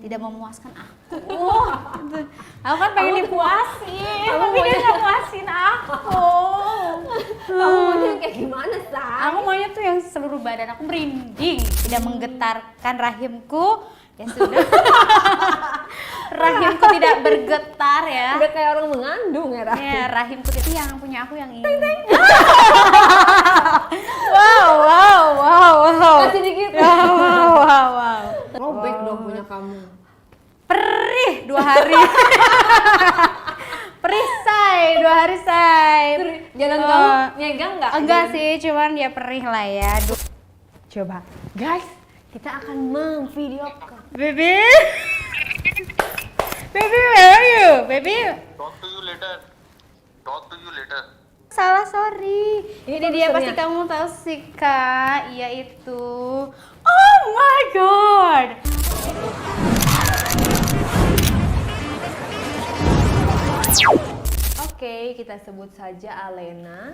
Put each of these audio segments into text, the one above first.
tidak memuaskan aku. Gitu. Aku kan pengen dipuasin, tapi dia nggak puasin aku. Kamu maunya kayak gimana, Say? Aku maunya tuh yang seluruh badan aku merinding, tidak menggetarkan rahimku. Ya sudah. Rahimku tidak bergetar ya. Udah kayak orang mengandung ya, Rahim. Ya, rahimku itu yang punya aku yang ini. Wow. Kasih dikit. Wow. Robek dong punya kamu. Perih 2 hari. Perih say, 2 hari say. Jalan kamu nyegang nggak? Enggak sih, cuman dia perih lah ya. Coba, guys, kita akan memvideokan. Baby, where are you? Baby. Talk to you later. Salah, sorry. Ini dia produsernya. pasti kamu tahu sih Kak, iya itu. Oh my god. Oke, kita sebut saja Alena.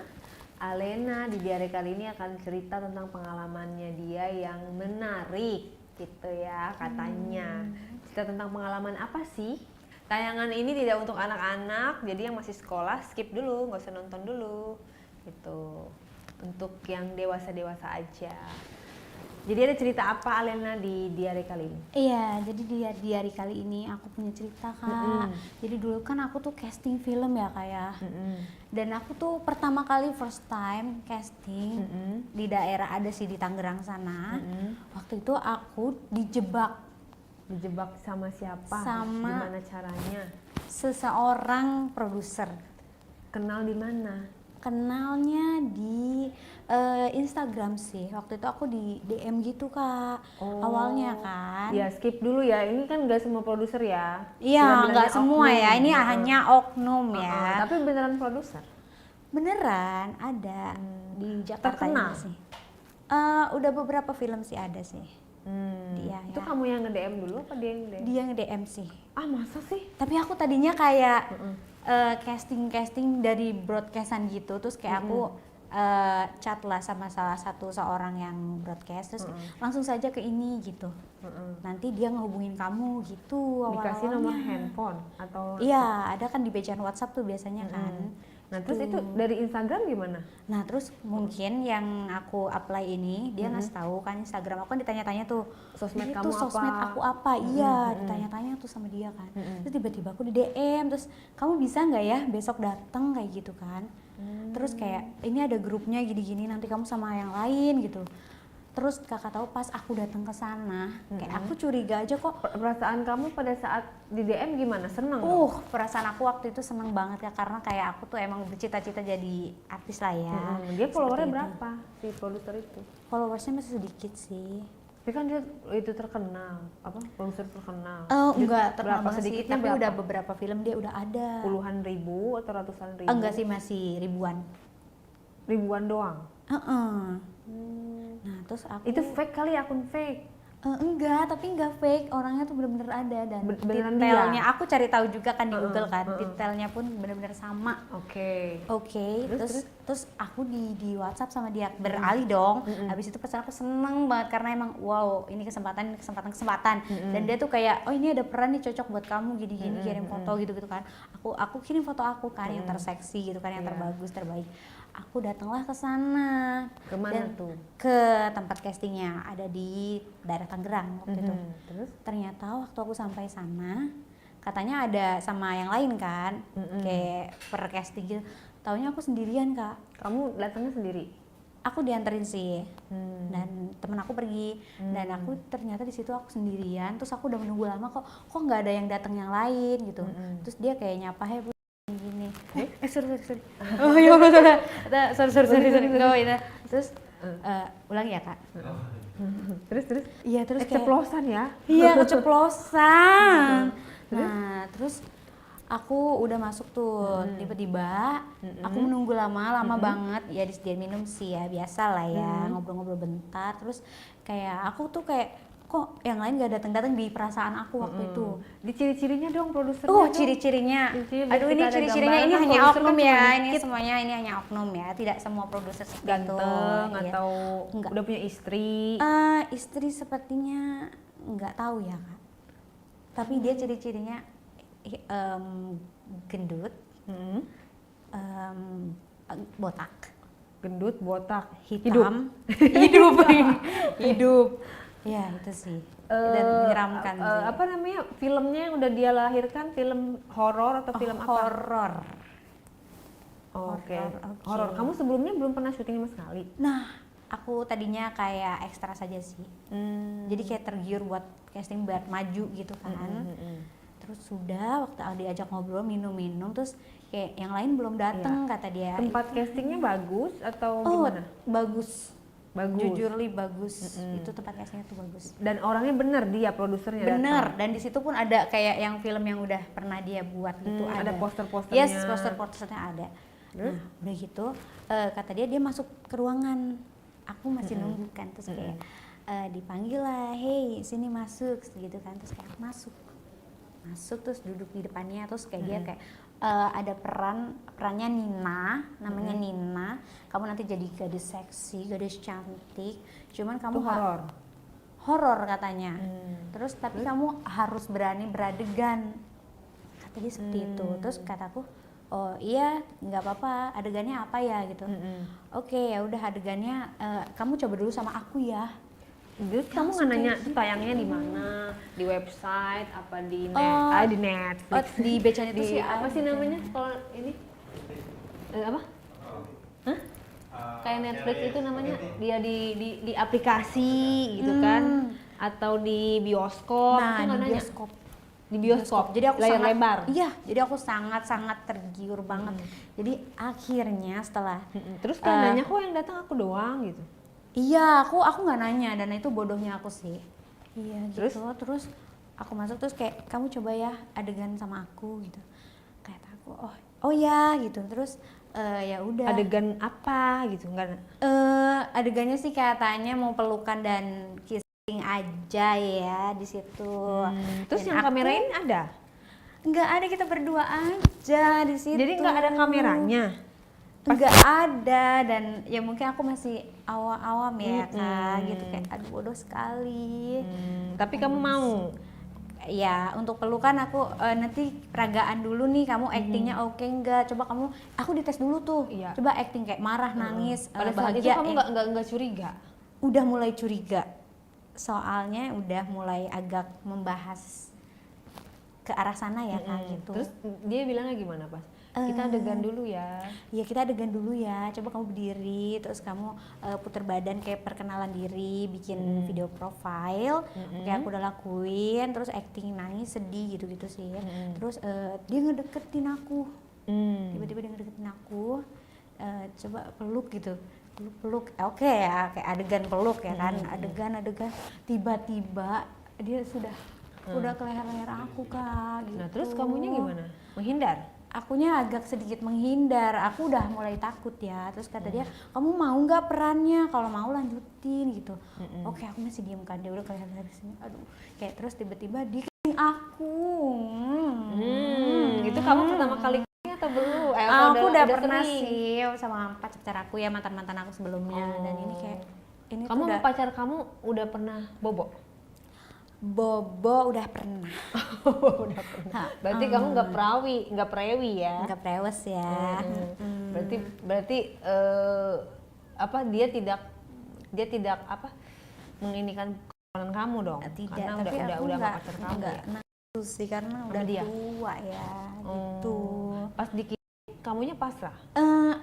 Alena di diare kali ini akan cerita tentang pengalamannya dia yang menarik gitu ya katanya. Cerita tentang pengalaman apa sih? Tayangan ini tidak untuk anak-anak, jadi yang masih sekolah skip dulu, nggak usah nonton dulu gitu. Untuk yang dewasa-dewasa aja. Jadi ada cerita apa Alena di diare kali ini? Iya, jadi di hari kali ini aku punya cerita Kak. Jadi dulu kan aku tuh casting film ya Kak ya. Dan aku tuh pertama kali first time casting di daerah ada sih di Tangerang sana. Waktu itu aku dijebak Dijebak sama siapa? Sama- Gimana caranya? seseorang produser. Kenal di mana? Kenalnya di Instagram sih. Waktu itu aku di DM gitu Kak. Awalnya kan. Ya skip dulu ya, ini kan nggak semua produser ya. Iya, Bilang-bilangnya nggak semua oknum. ya. Ini hanya oknum ya. Tapi beneran produser. Beneran ada di Jakarta Terkenal? ini sih. Udah beberapa film sih ada sih. Dia Itu ya. kamu yang nge-DM dulu apa dia yang nge-DM? Dia nge-DM sih. Ah masa sih? Tapi aku tadinya kayak casting dari broadcastan gitu. Terus kayak aku chat lah sama seorang yang broadcast. Terus langsung saja ke ini gitu. Nanti dia ngehubungin kamu gitu Dikasih awal-awalnya. nomor handphone atau? Iya, ada kan di bejaan WhatsApp tuh biasanya kan. Nah terus itu dari Instagram gimana? Nah terus mungkin yang aku apply ini dia ngasih tahu kan Instagram aku kan ditanya-tanya tuh Sosmed "Ini kamu tuh sosmed apa?" aku apa iya ditanya-tanya tuh sama dia kan. Terus tiba-tiba aku di DM terus kamu bisa nggak ya besok datang kayak gitu kan. Terus kayak ini ada grupnya gini-gini nanti kamu sama yang lain gitu. Terus kakak tahu pas aku datang ke sana kayak aku curiga aja kok. Perasaan kamu pada saat di DM gimana? Seneng? Perasaan aku waktu itu seneng banget ya karena kayak aku tuh emang bercita-cita jadi artis lah ya. Dia followernya Seperti itu. berapa si produser itu? Followersnya masih sedikit sih. Tapi kan dia itu terkenal, apa produser terkenal. Enggak terkenal Berapa banget sih, sedikitnya tapi berapa? udah beberapa film dia udah ada. Puluhan ribu atau ratusan ribu? Enggak sih, masih ribuan. Ribuan doang. Nah terus aku Itu fake kali, akun fake. enggak, tapi enggak fake, orangnya tuh bener-bener ada dan Beneran detailnya dia? aku cari tahu juga kan di Google kan, detailnya pun bener-bener sama. Oke. Oke, terus aku di WhatsApp sama dia beralih dong. Habis itu pesan aku seneng banget karena emang wow ini kesempatan dan dia tuh kayak oh ini ada peran nih cocok buat kamu gini-gini kirim foto gitu kan. Aku kirim foto aku kan yang terseksi gitu kan yang terbagus terbaik. Aku datanglah ke sana. Kemana tuh? Ke tempat castingnya ada di daerah Tangerang waktu itu. Terus? Ternyata waktu aku sampai sana katanya ada sama yang lain kan kayak per casting gitu. Taunya aku sendirian Kak. Kamu datangnya sendiri? Aku dianterin sih dan temen aku pergi dan aku ternyata di situ aku sendirian. Terus aku udah menunggu lama kok nggak ada yang datang yang lain gitu. Terus dia kayak nyapa Bu gini. Sorry. Oh iya betul. Sorry. Enggak itu. Terus ulangi ya Kak. Terus? Iya terus kayak Keceplosan ya? iya keceplosan. Nah terus aku udah masuk tuh tiba-tiba aku menunggu lama banget ya disediain minum sih ya biasa lah ya ngobrol-ngobrol bentar terus kayak aku tuh kayak kok yang lain gak datang-datang di perasaan aku waktu itu. Di ciri-cirinya dong produsernya dong. Ciri-cirinya. Ciri-ciri, Aduh ini kita ada ciri-cirinya gambaran ini kan hanya produser oknum kan ya. cuma Ini dikit. semuanya ini hanya oknum ya. Tidak semua produser seperti itu. Ganteng Iya. atau Enggak. udah punya istri? Istri sepertinya nggak tahu ya Kak. Tapi dia ciri-cirinya gendut, botak, Gendut, botak, hitam, hidup, hidup. Ya itu sih. Dan menyeramkan sih. Apa namanya filmnya yang udah dia lahirkan, film horor atau film apa? Horor. Oke. Horor, oke. Horor. Kamu sebelumnya belum pernah syuting sama sekali? Nah, aku tadinya kayak ekstra saja sih. Jadi kayak tergiur buat casting buat maju gitu kan. Terus sudah waktu diajak ngobrol minum-minum terus kayak yang lain belum datang kata dia. Tempat castingnya bagus atau Oh, gimana? bagus. Bagus. Jujur li bagus. Itu tempat castingnya tuh bagus. Dan orangnya bener dia produsernya. Bener, dan di situ pun ada kayak yang film yang udah pernah dia buat gitu ada ada. poster-posternya. Yes, poster-posternya ada. Nah, udah gitu kata dia masuk ke ruangan. Aku masih nunggu kan terus kayak dipanggil lah, hey sini masuk gitu kan terus kayak aku masuk terus duduk di depannya terus kayak dia kayak ada perannya Nina, namanya Nina. Kamu nanti jadi gadis seksi, gadis cantik. Cuman kamu horor katanya. Terus tapi kamu harus berani beradegan. Kata dia seperti itu. Terus kataku, oh iya nggak apa-apa. Adegannya apa ya gitu. Oke ya udah adegannya kamu coba dulu sama aku ya. Terus kamu nggak nanya tuh tayangnya di mana? Di website apa di di Netflix? Di becanya itu Di sih apa sih namanya kalau ini? Apa? Hah? Kayak Netflix itu namanya dia di aplikasi gitu kan? Atau di bioskop? Nah, itu nggak di nanya? bioskop. Di bioskop. Jadi aku layar sangat lebar. Iya, jadi aku sangat tergiur banget. Jadi akhirnya setelah Terus kayak nanya kok yang datang aku doang gitu. iya, aku nggak nanya dan itu bodohnya aku sih. Iya, Terus? gitu. Terus aku masuk terus kayak kamu coba ya adegan sama aku gitu. Kayak aku, oh ya gitu. Terus ya udah. Adegan apa gitu enggak? Adegannya sih katanya mau pelukan dan kissing aja ya di situ. Terus Dan yang kamerain ada? Nggak ada, kita berdua aja di situ. Jadi nggak ada kameranya? Nggak ada, dan ya mungkin aku masih awam ya kak gitu kayak aduh bodoh sekali. Tapi kamu mau? Ya untuk pelukan aku nanti peragaan dulu nih, kamu actingnya oke nggak, coba aku dites dulu tuh. Iya. Coba acting kayak marah, nangis, Pada saat itu bahagia. kamu nggak curiga? Udah mulai curiga, soalnya udah mulai agak membahas ke arah sana ya kak gitu. Terus dia bilangnya gimana pas? Kita adegan dulu ya. Iya kita adegan dulu ya, coba kamu berdiri, terus kamu puter badan kayak perkenalan diri, bikin video profile, kayak aku udah lakuin, terus acting nangis, sedih gitu-gitu sih. Terus dia ngedeketin aku, tiba-tiba dia ngedeketin aku, coba peluk gitu, peluk, oke ya, kayak adegan peluk ya kan, adegan, tiba-tiba dia sudah ke leher-leher aku kak. Gitu. Nah terus kamunya gimana? Menghindar? Akunya agak sedikit menghindar, aku udah mulai takut ya. Terus kata dia, kamu mau nggak perannya? Kalau mau lanjutin gitu. Oke, aku masih diem kan, dia udah kelihatan dari sini. Aduh, kayak terus tiba-tiba dia aku. Itu kamu pertama kali atau belum? Aku udah pernah sih sama pacar aku ya, mantan aku sebelumnya. Dan ini kayak ini kamu tuh sama pacar kamu udah pernah bobo? Bobo udah pernah. Udah pernah. Berarti kamu nggak prewi ya? Nggak prewes ya. Berarti apa dia tidak apa menginikan kenalan kamu dong? Tidak, karena tapi udah aku sama nggak pacar kamu ya? nafsu sih karena udah dia? tua ya gitu. Pas dikit kamunya pasrah?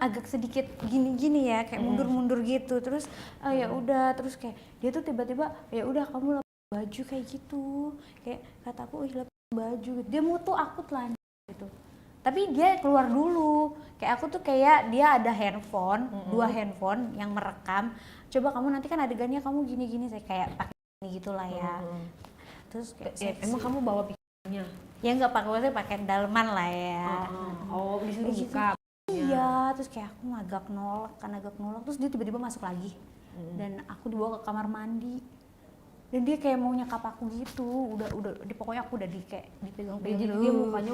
Agak sedikit gini-gini ya, kayak mundur-mundur gitu. Terus ya udah, terus kayak dia tuh tiba-tiba ya udah kamu baju kayak gitu, kayak kataku lepas baju gitu. Dia mau tuh aku telanjang gitu, tapi dia keluar dulu. Kayak aku tuh kayak dia ada handphone, 2 handphone yang merekam, coba kamu nanti kan adegannya kamu gini-gini, saya kayak pakai ini gitulah ya. Terus kayak Emang kamu bawa pikirannya? ya nggak pakai daleman lah ya. Oh disuruh buka. Iya, terus kayak aku agak nolak, terus dia tiba-tiba masuk lagi. Dan aku dibawa ke kamar mandi. Dan dia kayak mau nyekap aku gitu, udah pokoknya aku udah kayak dipegang-pegang. Jadi dia mukanya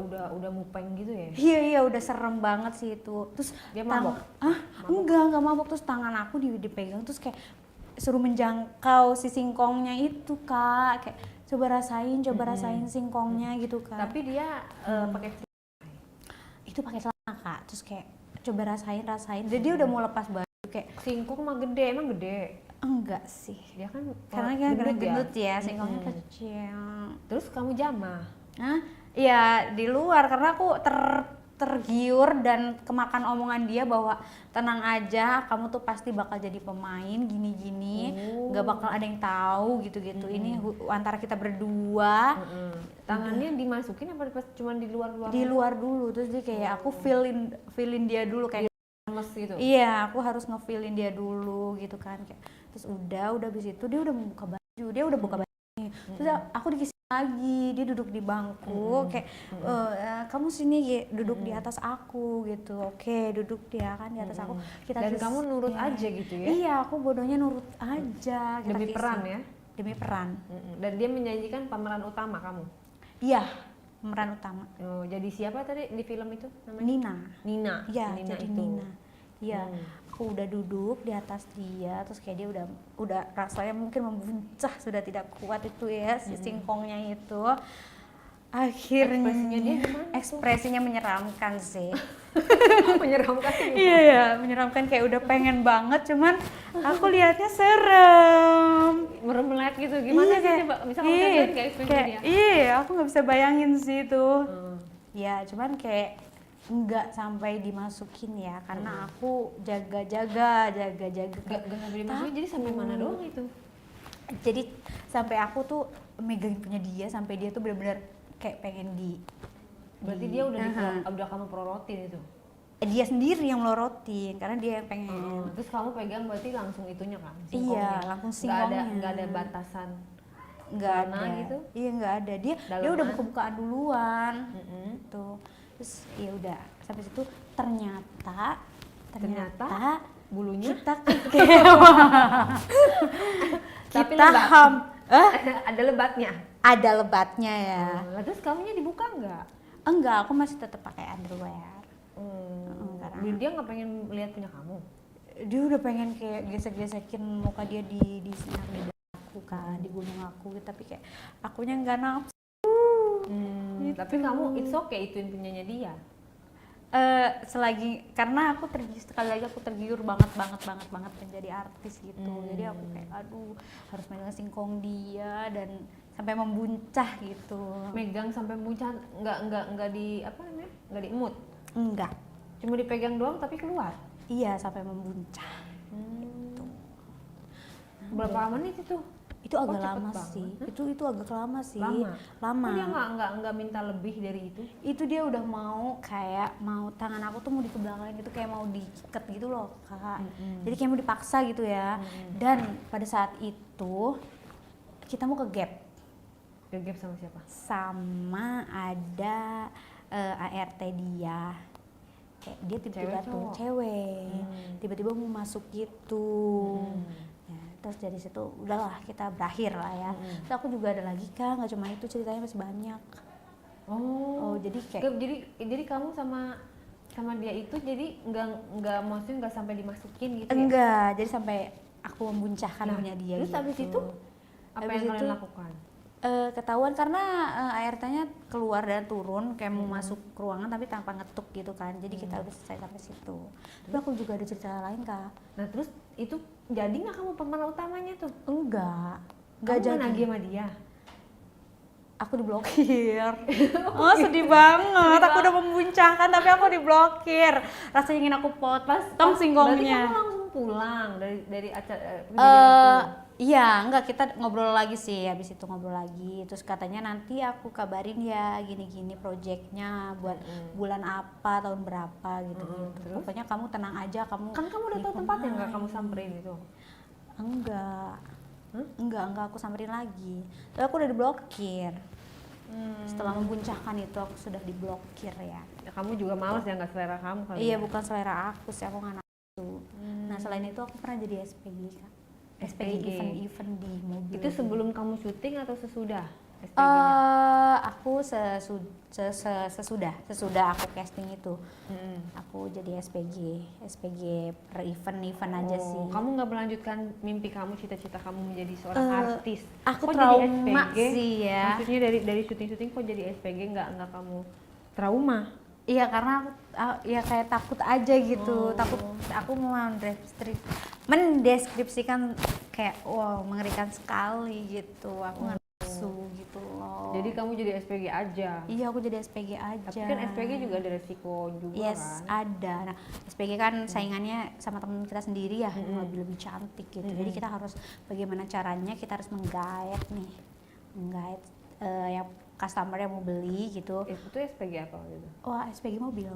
udah mupeng gitu ya? Iya udah serem banget sih itu. Terus dia mabok? Enggak mabok. Terus tangan aku dipegang terus kayak suruh menjangkau si singkongnya itu kak, kayak coba rasain singkongnya gitu kan. Tapi dia pakai Itu pakai celana Kak, terus kayak coba rasain. Dan dia udah mau lepas baju kayak singkong mah gede, emang gede. enggak sih. Dia kan Karena gendut ya, singkongnya kecil. Terus kamu jamah. Hah? Iya di luar karena aku tergiur dan kemakan omongan dia bahwa tenang aja, kamu tuh pasti bakal jadi pemain gini-gini, nggak bakal ada yang tahu gitu-gitu. Ini antara kita berdua. Tangannya dimasukin apa cuma di luar? Di luar dulu, terus dia kayak aku feelin dia dulu kayak lemes gitu. iya, aku harus ngefeelin dia dulu gitu kan kayak. Terus udah habis itu dia udah membuka baju, dia udah buka baju. Terus aku dikasih lagi, dia duduk di bangku kayak kamu sini ya, duduk di atas aku gitu. Oke, duduk dia kan di atas aku. Dan kamu nurut aja gitu ya? Iya, aku bodohnya nurut aja. Demi peran ya? Demi peran. Dan dia menjanjikan pemeran utama kamu? Iya, pemeran utama. Oh, jadi siapa tadi di film itu namanya? Nina. Iya, Nina jadi itu. Nina. Iya. Aku udah duduk di atas dia, terus kayak dia udah rasanya mungkin membuncah, sudah tidak kuat itu ya si singkongnya itu. Akhirnya Ekspresinya dia gimana? Ekspresinya menyeramkan sih. Menyeramkan gitu. Iya ya, menyeramkan kayak udah pengen banget, cuman aku lihatnya serem. Meremelet gitu, gimana Iya, sih coba? Bisa kamu ceritain nggak ekspresi dia? Iya, aku nggak bisa bayangin sih itu. Ya, cuman kayak nggak sampai dimasukin ya, karena aku jaga-jaga. Gak sampai dimasukin, jadi sampai mana doang itu? Jadi sampai aku tuh megangin punya dia, sampai dia tuh benar-benar kayak pengen Berarti dia udah kamu prorotin itu? Dia sendiri yang melorotin, karena dia yang pengen. Terus kamu pegang berarti langsung itunya kan? Iya, Singkongnya. langsung singkongnya. Nggak ada batasan? Nggak Mana ada gitu? Iya nggak ada, dia udah buka-bukaan duluan tuh. Terus ya udah sampai situ ternyata bulunya kita tapi kita ada lebatnya. ada lebatnya ya. Terus kamunya dibuka nggak? Enggak, aku masih tetap pakai underwear. Karena dia nggak pengen lihat punya kamu. Dia udah pengen kayak gesek-gesekin muka dia di sinar lidah aku kan, di gunung aku, tapi kayak akunya nggak nafsu. Gitu. Tapi kamu it's okay ituin punyanya dia. Selagi karena aku sekali lagi aku tergiur banget menjadi artis gitu. Jadi aku kayak aduh harus megang singkong dia dan sampai membuncah gitu. Megang sampai membuncah nggak di apa namanya? Nggak diemut? Enggak. Cuma dipegang doang tapi keluar. Iya, sampai membuncah. Gitu. Berapa menit itu? Itu agak cepet lama banget. sih. Itu agak lama sih. Lama. Dia nggak minta lebih dari itu? Itu dia udah mau tangan aku tuh mau dikebelakangin gitu, kayak mau diikat gitu loh Kak. Jadi kayak mau dipaksa gitu ya. Dan pada saat itu kita mau ke Gap. Ke Gap sama siapa? Sama ada ART dia. Kayak dia tiba-tiba tuh cewek. Tiba-tiba mau masuk gitu. Terus dari situ udahlah kita berakhir lah ya. Terus aku juga ada lagi Kak, nggak cuma itu, ceritanya masih banyak. Oh jadi kayak jadi kamu sama dia itu jadi nggak maksudnya nggak sampai dimasukin gitu ya? Enggak, jadi sampai aku membuncahkan punya dia. Terus gitu. habis itu apa yang kalian lakukan? Ketahuan karena ART-nya keluar dan turun kayak mau masuk ke ruangan tapi tanpa ngetuk gitu kan. Jadi kita udah selesai sampai situ. Tapi aku juga ada cerita lain Kak. Nah terus itu jadi nggak kamu pemeran utamanya tuh? Enggak Kamu jadi. nagih sama dia? Aku diblokir. Oh sedih banget. Aku udah membuncahkan tapi aku diblokir. Rasanya ingin aku potong singkongnya. Berarti kamu langsung pulang dari acara Iya, enggak, kita ngobrol lagi sih, habis itu ngobrol lagi. Terus katanya nanti aku kabarin ya gini-gini proyeknya buat bulan apa, tahun berapa gitu-gitu. Pokoknya kamu tenang aja, kamu kan kamu udah tahu tempatnya, nggak kamu samperin itu? Enggak aku samperin lagi. Tapi aku udah diblokir. Setelah membuncahkan itu aku sudah diblokir ya. Kamu juga males ya, nggak selera kamu kali? Iya, bukan selera aku sih, aku nggak nafsu. Nah selain itu aku pernah jadi SPG Kak. SPG event di mobil. Itu sebelum kamu syuting atau sesudah? Aku aku sesudah aku casting itu, aku jadi SPG per event aja sih. Kamu nggak melanjutkan mimpi kamu, cita-cita kamu menjadi seorang artis? Aku Kok trauma jadi SPG? sih ya. Maksudnya dari syuting-syuting kok jadi SPG, nggak kamu trauma? Iya, karena aku ya kayak takut aja gitu. Takut aku mau mendeskripsikan kayak wow mengerikan sekali gitu. Aku nggak nafsu gitu loh. Jadi kamu jadi SPG aja? Iya, aku jadi SPG aja. Tapi kan SPG juga ada resiko juga yes, kan? ada. Nah, SPG kan saingannya sama teman kita sendiri ya, lebih cantik gitu. Jadi kita harus bagaimana caranya kita harus menggait yang customer yang mau beli gitu. Itu SPG apa gitu? Wah, SPG mobil.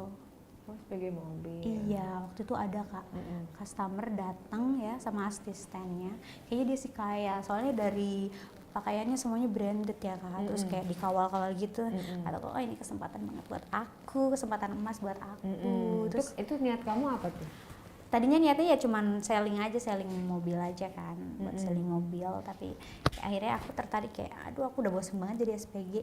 Oh, SPG mobil. Iya, waktu itu ada Kak, customer datang ya sama asistennya. Kayaknya dia sih kaya, soalnya dari pakaiannya semuanya branded ya Kak. Terus kayak dikawal-kawal gitu. Kata aku, oh ini kesempatan banget buat aku, kesempatan emas buat aku. Terus itu niat kamu apa tuh? tadinya niatnya ya cuman selling mobil aja kan, buat selling mobil. Tapi akhirnya aku tertarik kayak, aduh aku udah bosen banget jadi SPG.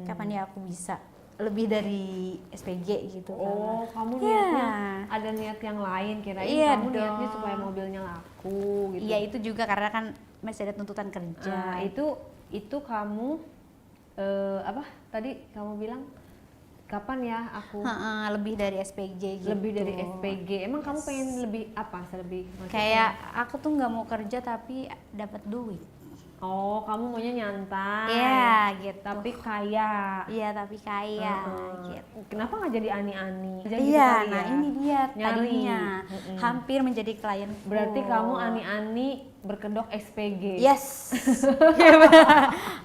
Kapan ya aku bisa lebih dari SPG gitu kan. Oh, kamu niatnya ada niat yang lain, kirain kamu niatnya supaya mobilnya laku gitu. Iya, itu juga karena kan masih ada tuntutan kerja. Itu kamu apa tadi kamu bilang kapan ya aku lebih dari SPG gitu. Lebih dari SPG. Emang kamu pengen lebih apa? Kayak aku tuh nggak mau kerja tapi dapat duit. Oh, kamu maunya nyantai. Iya, gitu. Tapi kaya. Iya, tapi kaya. Gitu. Kenapa nggak jadi ani-ani? Iya, nah ini dia Nyari. tadinya hampir menjadi klien. Berarti kamu ani-ani berkedok SPG. Yes.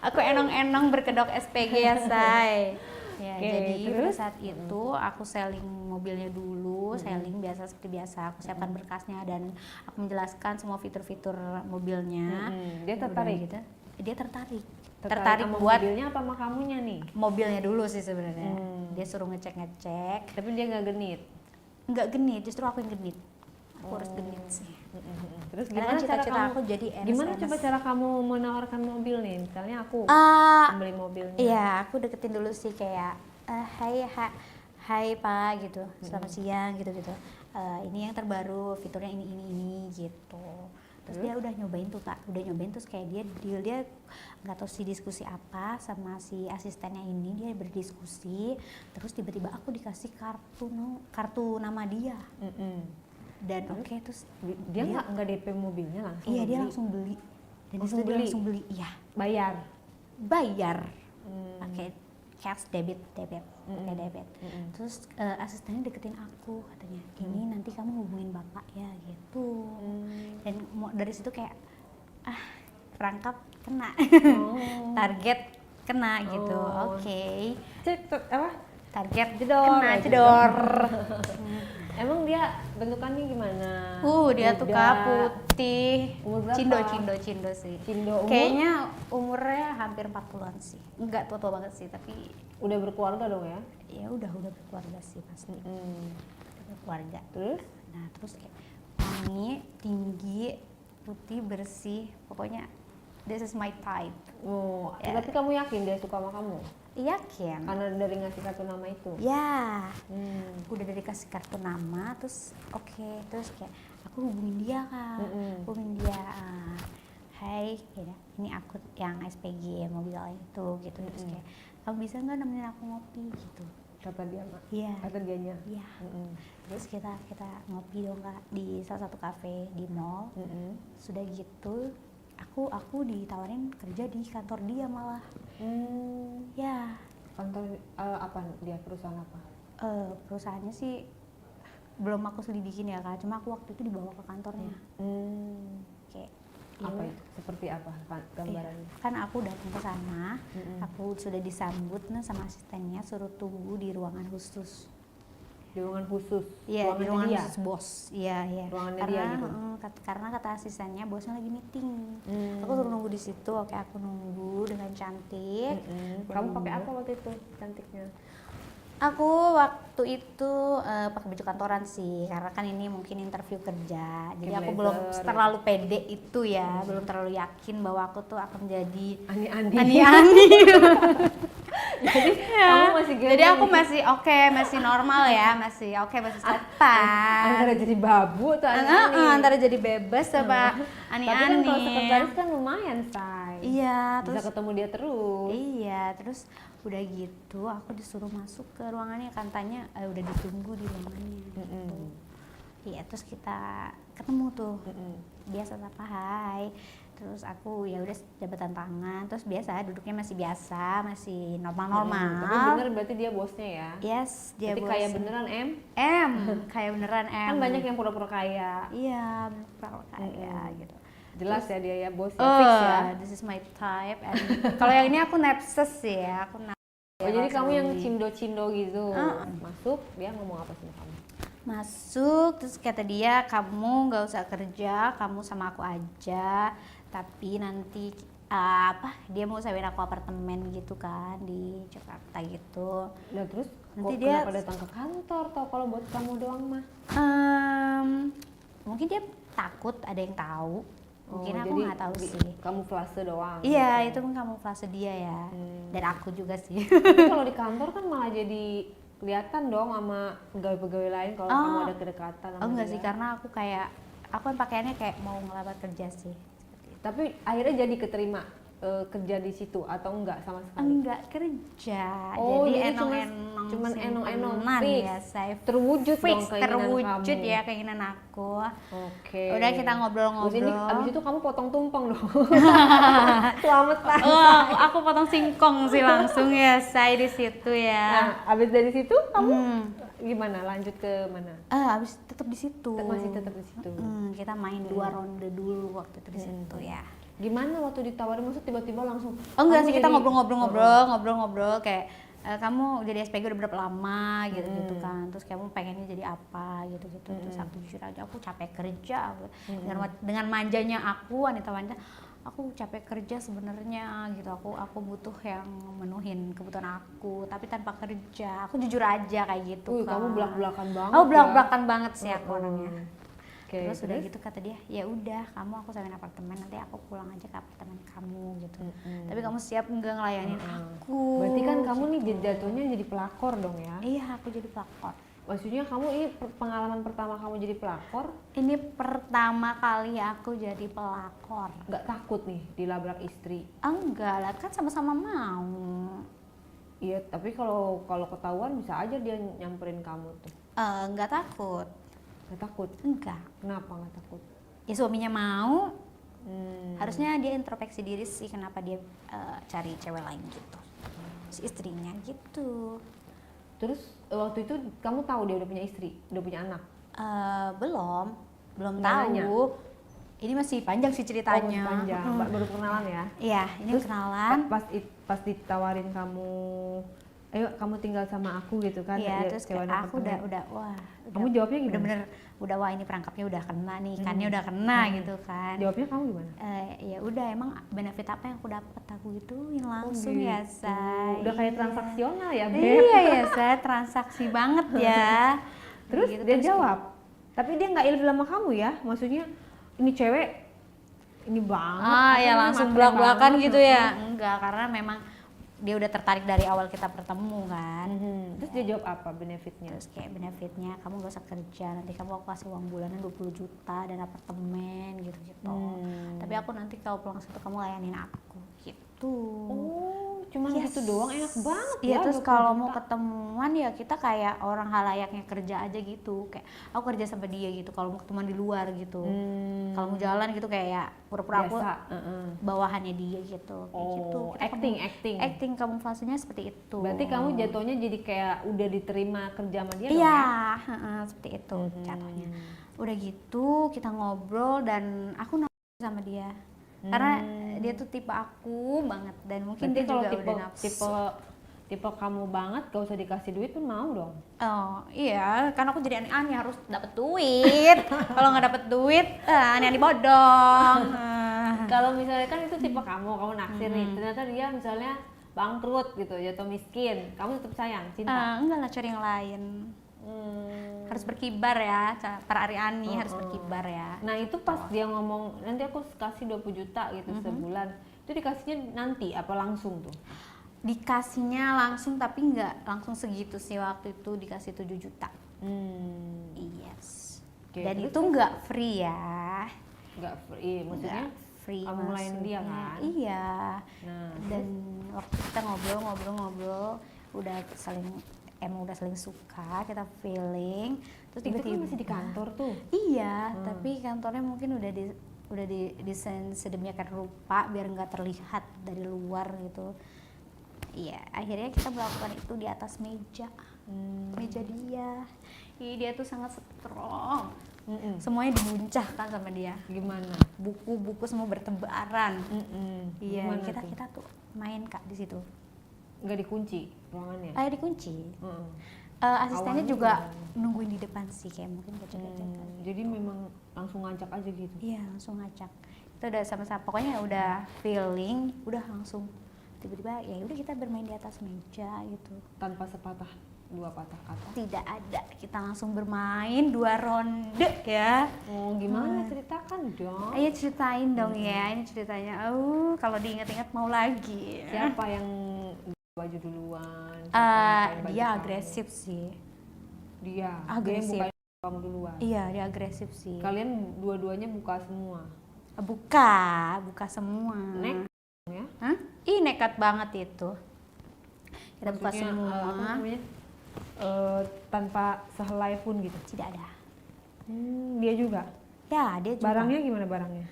Aku enong-enong berkedok SPG ya, say. Ya, jadi pada saat itu aku selling mobilnya dulu, selling biasa seperti biasa. Aku siapkan berkasnya dan aku menjelaskan semua fitur-fitur mobilnya. Dia tertarik gitu. Dia tertarik sama buat mobilnya apa sama kamunya nih? mobilnya dulu sih sebenarnya. Dia suruh ngecek. Tapi dia nggak genit. Nggak genit, justru aku yang genit. Aku harus genit sih. Terus Karena cita-cita aku jadi NS. Gimana coba cara kamu menawarkan mobil nih? Misalnya aku beli mobilnya. Iya, aku deketin dulu sih kayak hai Pak gitu, selamat siang gitu. Ini yang terbaru, fiturnya ini gitu. Terus dia udah nyobain tuh Kak, terus kayak dia nggak tahu si diskusi apa sama si asistennya ini, dia berdiskusi, terus tiba-tiba aku dikasih kartu nama dia. Dan oke, terus dia nggak DP mobilnya langsung? Iya, dia langsung beli. Dan dia langsung beli, iya. Bayar. Pakai cash debit. Terus asistennya deketin aku, katanya ini nanti kamu hubungin bapak ya gitu. Dan dari situ kayak perangkap kena, target kena gitu. Oke. Apa? Target jedor. Emang dia bentukannya gimana? Dia tuh Kak putih. Umur berapa? Cindo sih. Cindo umur? Kayaknya umurnya hampir 40-an sih. Enggak tua-tua banget sih, tapi udah berkeluarga dong ya? Ya udah berkeluarga sih pasti. Udah berkeluarga. Terus kayak wangi, tinggi, putih, bersih. Pokoknya this is my type. Berarti kamu yakin dia suka sama kamu? Yakin. Karena dari ngasih kartu nama itu? Ya. Udah dari kasih kartu nama, terus oke. Terus kayak aku hubungin dia Kak. Hai, ya, ini aku yang SPG mobil itu gitu. Terus kayak kamu bisa nggak nemenin aku ngopi gitu? Kata dia Mak? Iya. Kata dianya? Iya. Terus kita ngopi dong Kak di salah satu kafe di mall. Sudah gitu aku ditawarin kerja di kantor dia malah. Ya. Kantor apa dia, perusahaan apa? Perusahaannya sih belum aku selidikin ya Kak, cuma aku waktu itu dibawa ke kantornya. Kayak apa itu? Seperti apa gambarannya? Kan aku datang ke sana, aku sudah disambut sama asistennya, suruh tunggu di ruangan khusus. Di ruangan khusus? Iya, di ruangan khusus bos. Iya. Ruangannya dia gitu? Karena kata asistennya bosnya lagi meeting. Aku suruh nunggu di situ. Oke, aku nunggu dengan cantik. Kamu pakai apa waktu itu cantiknya? Aku waktu itu pakai baju kantoran sih, karena kan ini mungkin interview kerja. Jadi aku belum terlalu pede itu ya, belum terlalu yakin bahwa aku tuh akan jadi ani-ani. Jadi kamu masih gimana? Jadi aku masih oke, masih normal ya, masih oke, masih sopan. Antara jadi babu atau ani-ani? Antara jadi bebas sama ani-ani. Tapi kan kalau sekretaris kan lumayan, Say. Iya, Bisa terus ketemu dia terus. iya, terus udah gitu aku disuruh masuk ke ruangannya, kan tanya udah ditunggu di ruangannya. Gitu. Iya, terus kita ketemu tuh. Biasa sapa hai. Terus aku ya udah jabatan tangan, terus biasa duduknya masih biasa, masih normal-normal. Tapi bener berarti dia bosnya ya? Yes, dia berarti bos. kayak beneran M? Kayak beneran M. Kan banyak yang pura-pura kaya. Iya, pura-pura kaya gitu. Jelas ya dia ya bos ya, fix ya. This is my type. And kalau yang ini aku nepses sih ya, aku Oh, jadi kamu yang cindo-cindo gitu. Masuk, dia ngomong apa sih kamu? Masuk, terus kata dia, kamu nggak usah kerja, kamu sama aku aja. Tapi nanti dia mau sewain aku apartemen gitu kan di Jakarta gitu. Nah terus Nanti kok dia kenapa datang ke kantor toh kalau buat kamu doang mah? Mungkin dia takut ada yang tahu. Mungkin aku jadi nggak tahu sih. Kamuflase doang. Iya, itu pun kamuflase dia ya. Dan aku juga sih. Tapi kalau di kantor kan malah jadi kelihatan dong sama pegawai-pegawai lain kalau kamu ada kedekatan sama enggak dia. sih, karena aku kan pakaiannya kayak mau ngelamar kerja sih. Tapi akhirnya jadi keterima kerja di situ atau enggak sama sekali? Enggak kerja. Oh, jadi cuman enong-enong simpenan fix. ya, saya Terwujud fix, dong keinginan terwujud kamu. ya keinginan aku. Oke. Udah kita ngobrol-ngobrol. Abis itu kamu potong tumpeng dong. Selamat pagi. Oh, aku potong singkong sih langsung ya, saya di situ ya. Nah, abis dari situ kamu gimana? Lanjut ke mana? Habis tetap di situ. Masih tetap di situ. Kita main 2 ronde dulu waktu itu di situ ya. Gimana waktu ditawarin, maksud tiba-tiba langsung? Oh enggak sih, kamu kita jadi- ngobrol-ngobrol kayak kamu jadi SPG udah berapa lama gitu kan, terus kamu pengennya jadi apa gitu terus aku jujur aja aku capek kerja dengan manjanya aku, wanita aku capek kerja sebenarnya gitu, aku butuh yang menuhin kebutuhan aku tapi tanpa kerja, aku jujur aja kayak gitu. Kamu belak-belakan banget. Oh belak-belakan banget sih aku orangnya. Oke, Terus udah gitu kata dia, ya udah kamu aku sewain apartemen, nanti aku pulang aja ke apartemen kamu gitu. Tapi kamu siap nggak ngelayanin aku? Berarti kan kamu nih jatuhnya jadi pelakor dong ya? Iya, aku jadi pelakor. Maksudnya kamu ini pengalaman pertama kamu jadi pelakor? Ini pertama kali aku jadi pelakor. Nggak takut nih dilabrak istri? Enggak lah, kan sama-sama mau. Iya, tapi kalau ketahuan bisa aja dia nyamperin kamu tuh. Enggak takut. Nggak takut? Enggak. Kenapa nggak takut? Ya suaminya mau. Harusnya dia introspeksi diri sih kenapa dia cari cewek lain gitu. Si istrinya gitu. Terus waktu itu kamu tahu dia udah punya istri, udah punya anak? Belum Nggak tahu. nanya? Ini masih panjang sih ceritanya. Oh, panjang. Baru kenalan ya? Iya, ini Terus kenalan. Pas ditawarin kamu, ayo kamu tinggal sama aku gitu kan? Iya, ya, terus sewa kayak aku apartemen. udah wah. Kamu jawabnya gimana? Bener-bener udah wah ini perangkapnya udah kena nih, ikannya udah kena gitu kan. Jawabnya kamu gimana? Ya udah, emang benefit apa yang aku dapat aku gituin langsung ya, gitu. Say. Udah kayak transaksional ya, Beb? Iya ya, saya transaksi banget ya. Terus Gitu, dia terus jawab, tapi dia nggak ilfil sama kamu ya? Maksudnya ini cewek ini banget. ya ini langsung matre belak-belakan banget. gitu ya. Enggak, karena memang dia udah tertarik dari awal kita bertemu kan. Terus dia jawab apa benefitnya? Terus kayak benefitnya kamu gak usah kerja, nanti kamu aku kasih uang bulanan 20 juta dan apartemen gitu-gitu. Tapi aku nanti kalau pulang situ kamu layanin aku gitu. Oh, cuman Yes. gitu doang, enak banget Iya, ya. terus 20 kalau juta. mau ketemuan ya kita kayak orang halayaknya kerja aja gitu. Kayak aku kerja sama dia gitu, kalau mau ketemuan di luar gitu. Kalau mau jalan gitu kayak ya pura-pura aku biasa. bawahannya dia gitu. Kayak gitu. Oh, Kita acting. acting kamuflasenya seperti itu. Berarti kamu jatuhnya jadi kayak udah diterima kerja sama dia dong Iya, ya? seperti itu jatuhnya. Udah gitu kita ngobrol dan aku nafsu sama dia. Karena dia tuh tipe aku banget dan mungkin Berarti dia kalau juga udah nafsu. tipe kamu banget gak usah dikasih duit pun mau dong. Oh iya, karena aku jadi aneh-aneh harus dapet duit. Kalau nggak dapet duit, aneh-aneh bodong. Kalau misalnya kan itu tipe kamu naksir nih, ternyata dia misalnya bangkrut gitu, jatuh miskin, kamu tetap sayang, cinta. Enggak lah, cari yang lain. Harus berkibar ya, para Ariani harus berkibar ya. Nah itu pas dia ngomong nanti aku kasih 20 juta gitu sebulan, itu dikasihnya nanti apa langsung tuh? dikasihnya langsung, tapi nggak langsung segitu sih, waktu itu dikasih 7 juta. Yes. Oke, Dan terus itu nggak free ya. nggak free, maksudnya Nggak free kamu ngelain dia maksudnya. kan? Iya. Nah, Dan waktu kita ngobrol, udah saling suka, kita feeling, terus itu kan tiba-tiba masih di kantor tuh. Iya, tapi kantornya mungkin udah didesain sedemikian rupa biar nggak terlihat dari luar gitu. Iya, akhirnya kita melakukan itu di atas meja. Meja dia. Dia tuh sangat strong. Semuanya dibuncahkan sama dia. Gimana? Buku-buku semua bertebaran. Iya, Gimana kita tuh? kita tuh main Kak di situ. Nggak dikunci ruangannya? Dikunci. Heeh. Asistennya Awalnya juga gimana? nungguin di depan sih, kayak mungkin baca-baca. Jadi memang langsung ngajak aja gitu? Iya, langsung ngajak. Itu udah sama-sama, pokoknya udah feeling, udah langsung tiba-tiba ya udah kita bermain di atas meja gitu. Tanpa sepatah dua patah kata? Tidak ada, kita langsung bermain 2 ronde ya. Oh, gimana? Ceritakan dong. Ayo ceritain dong ya, ini ceritanya. Kalau diingat-ingat mau lagi. Siapa yang baju duluan? Siapa yang pakai baju Dia kamu? agresif sih. Dia Agresif. yang bukain kamu duluan? Iya, dia agresif sih. Kalian dua-duanya buka semua? Buka semua. Nekat ya? Hah? Ih, nekat banget itu. Kita buka Maksudnya, semua. apa namanya? Tanpa sehelai pun gitu? Tidak ada. Dia juga? Ya, dia juga. Barangnya gimana barangnya?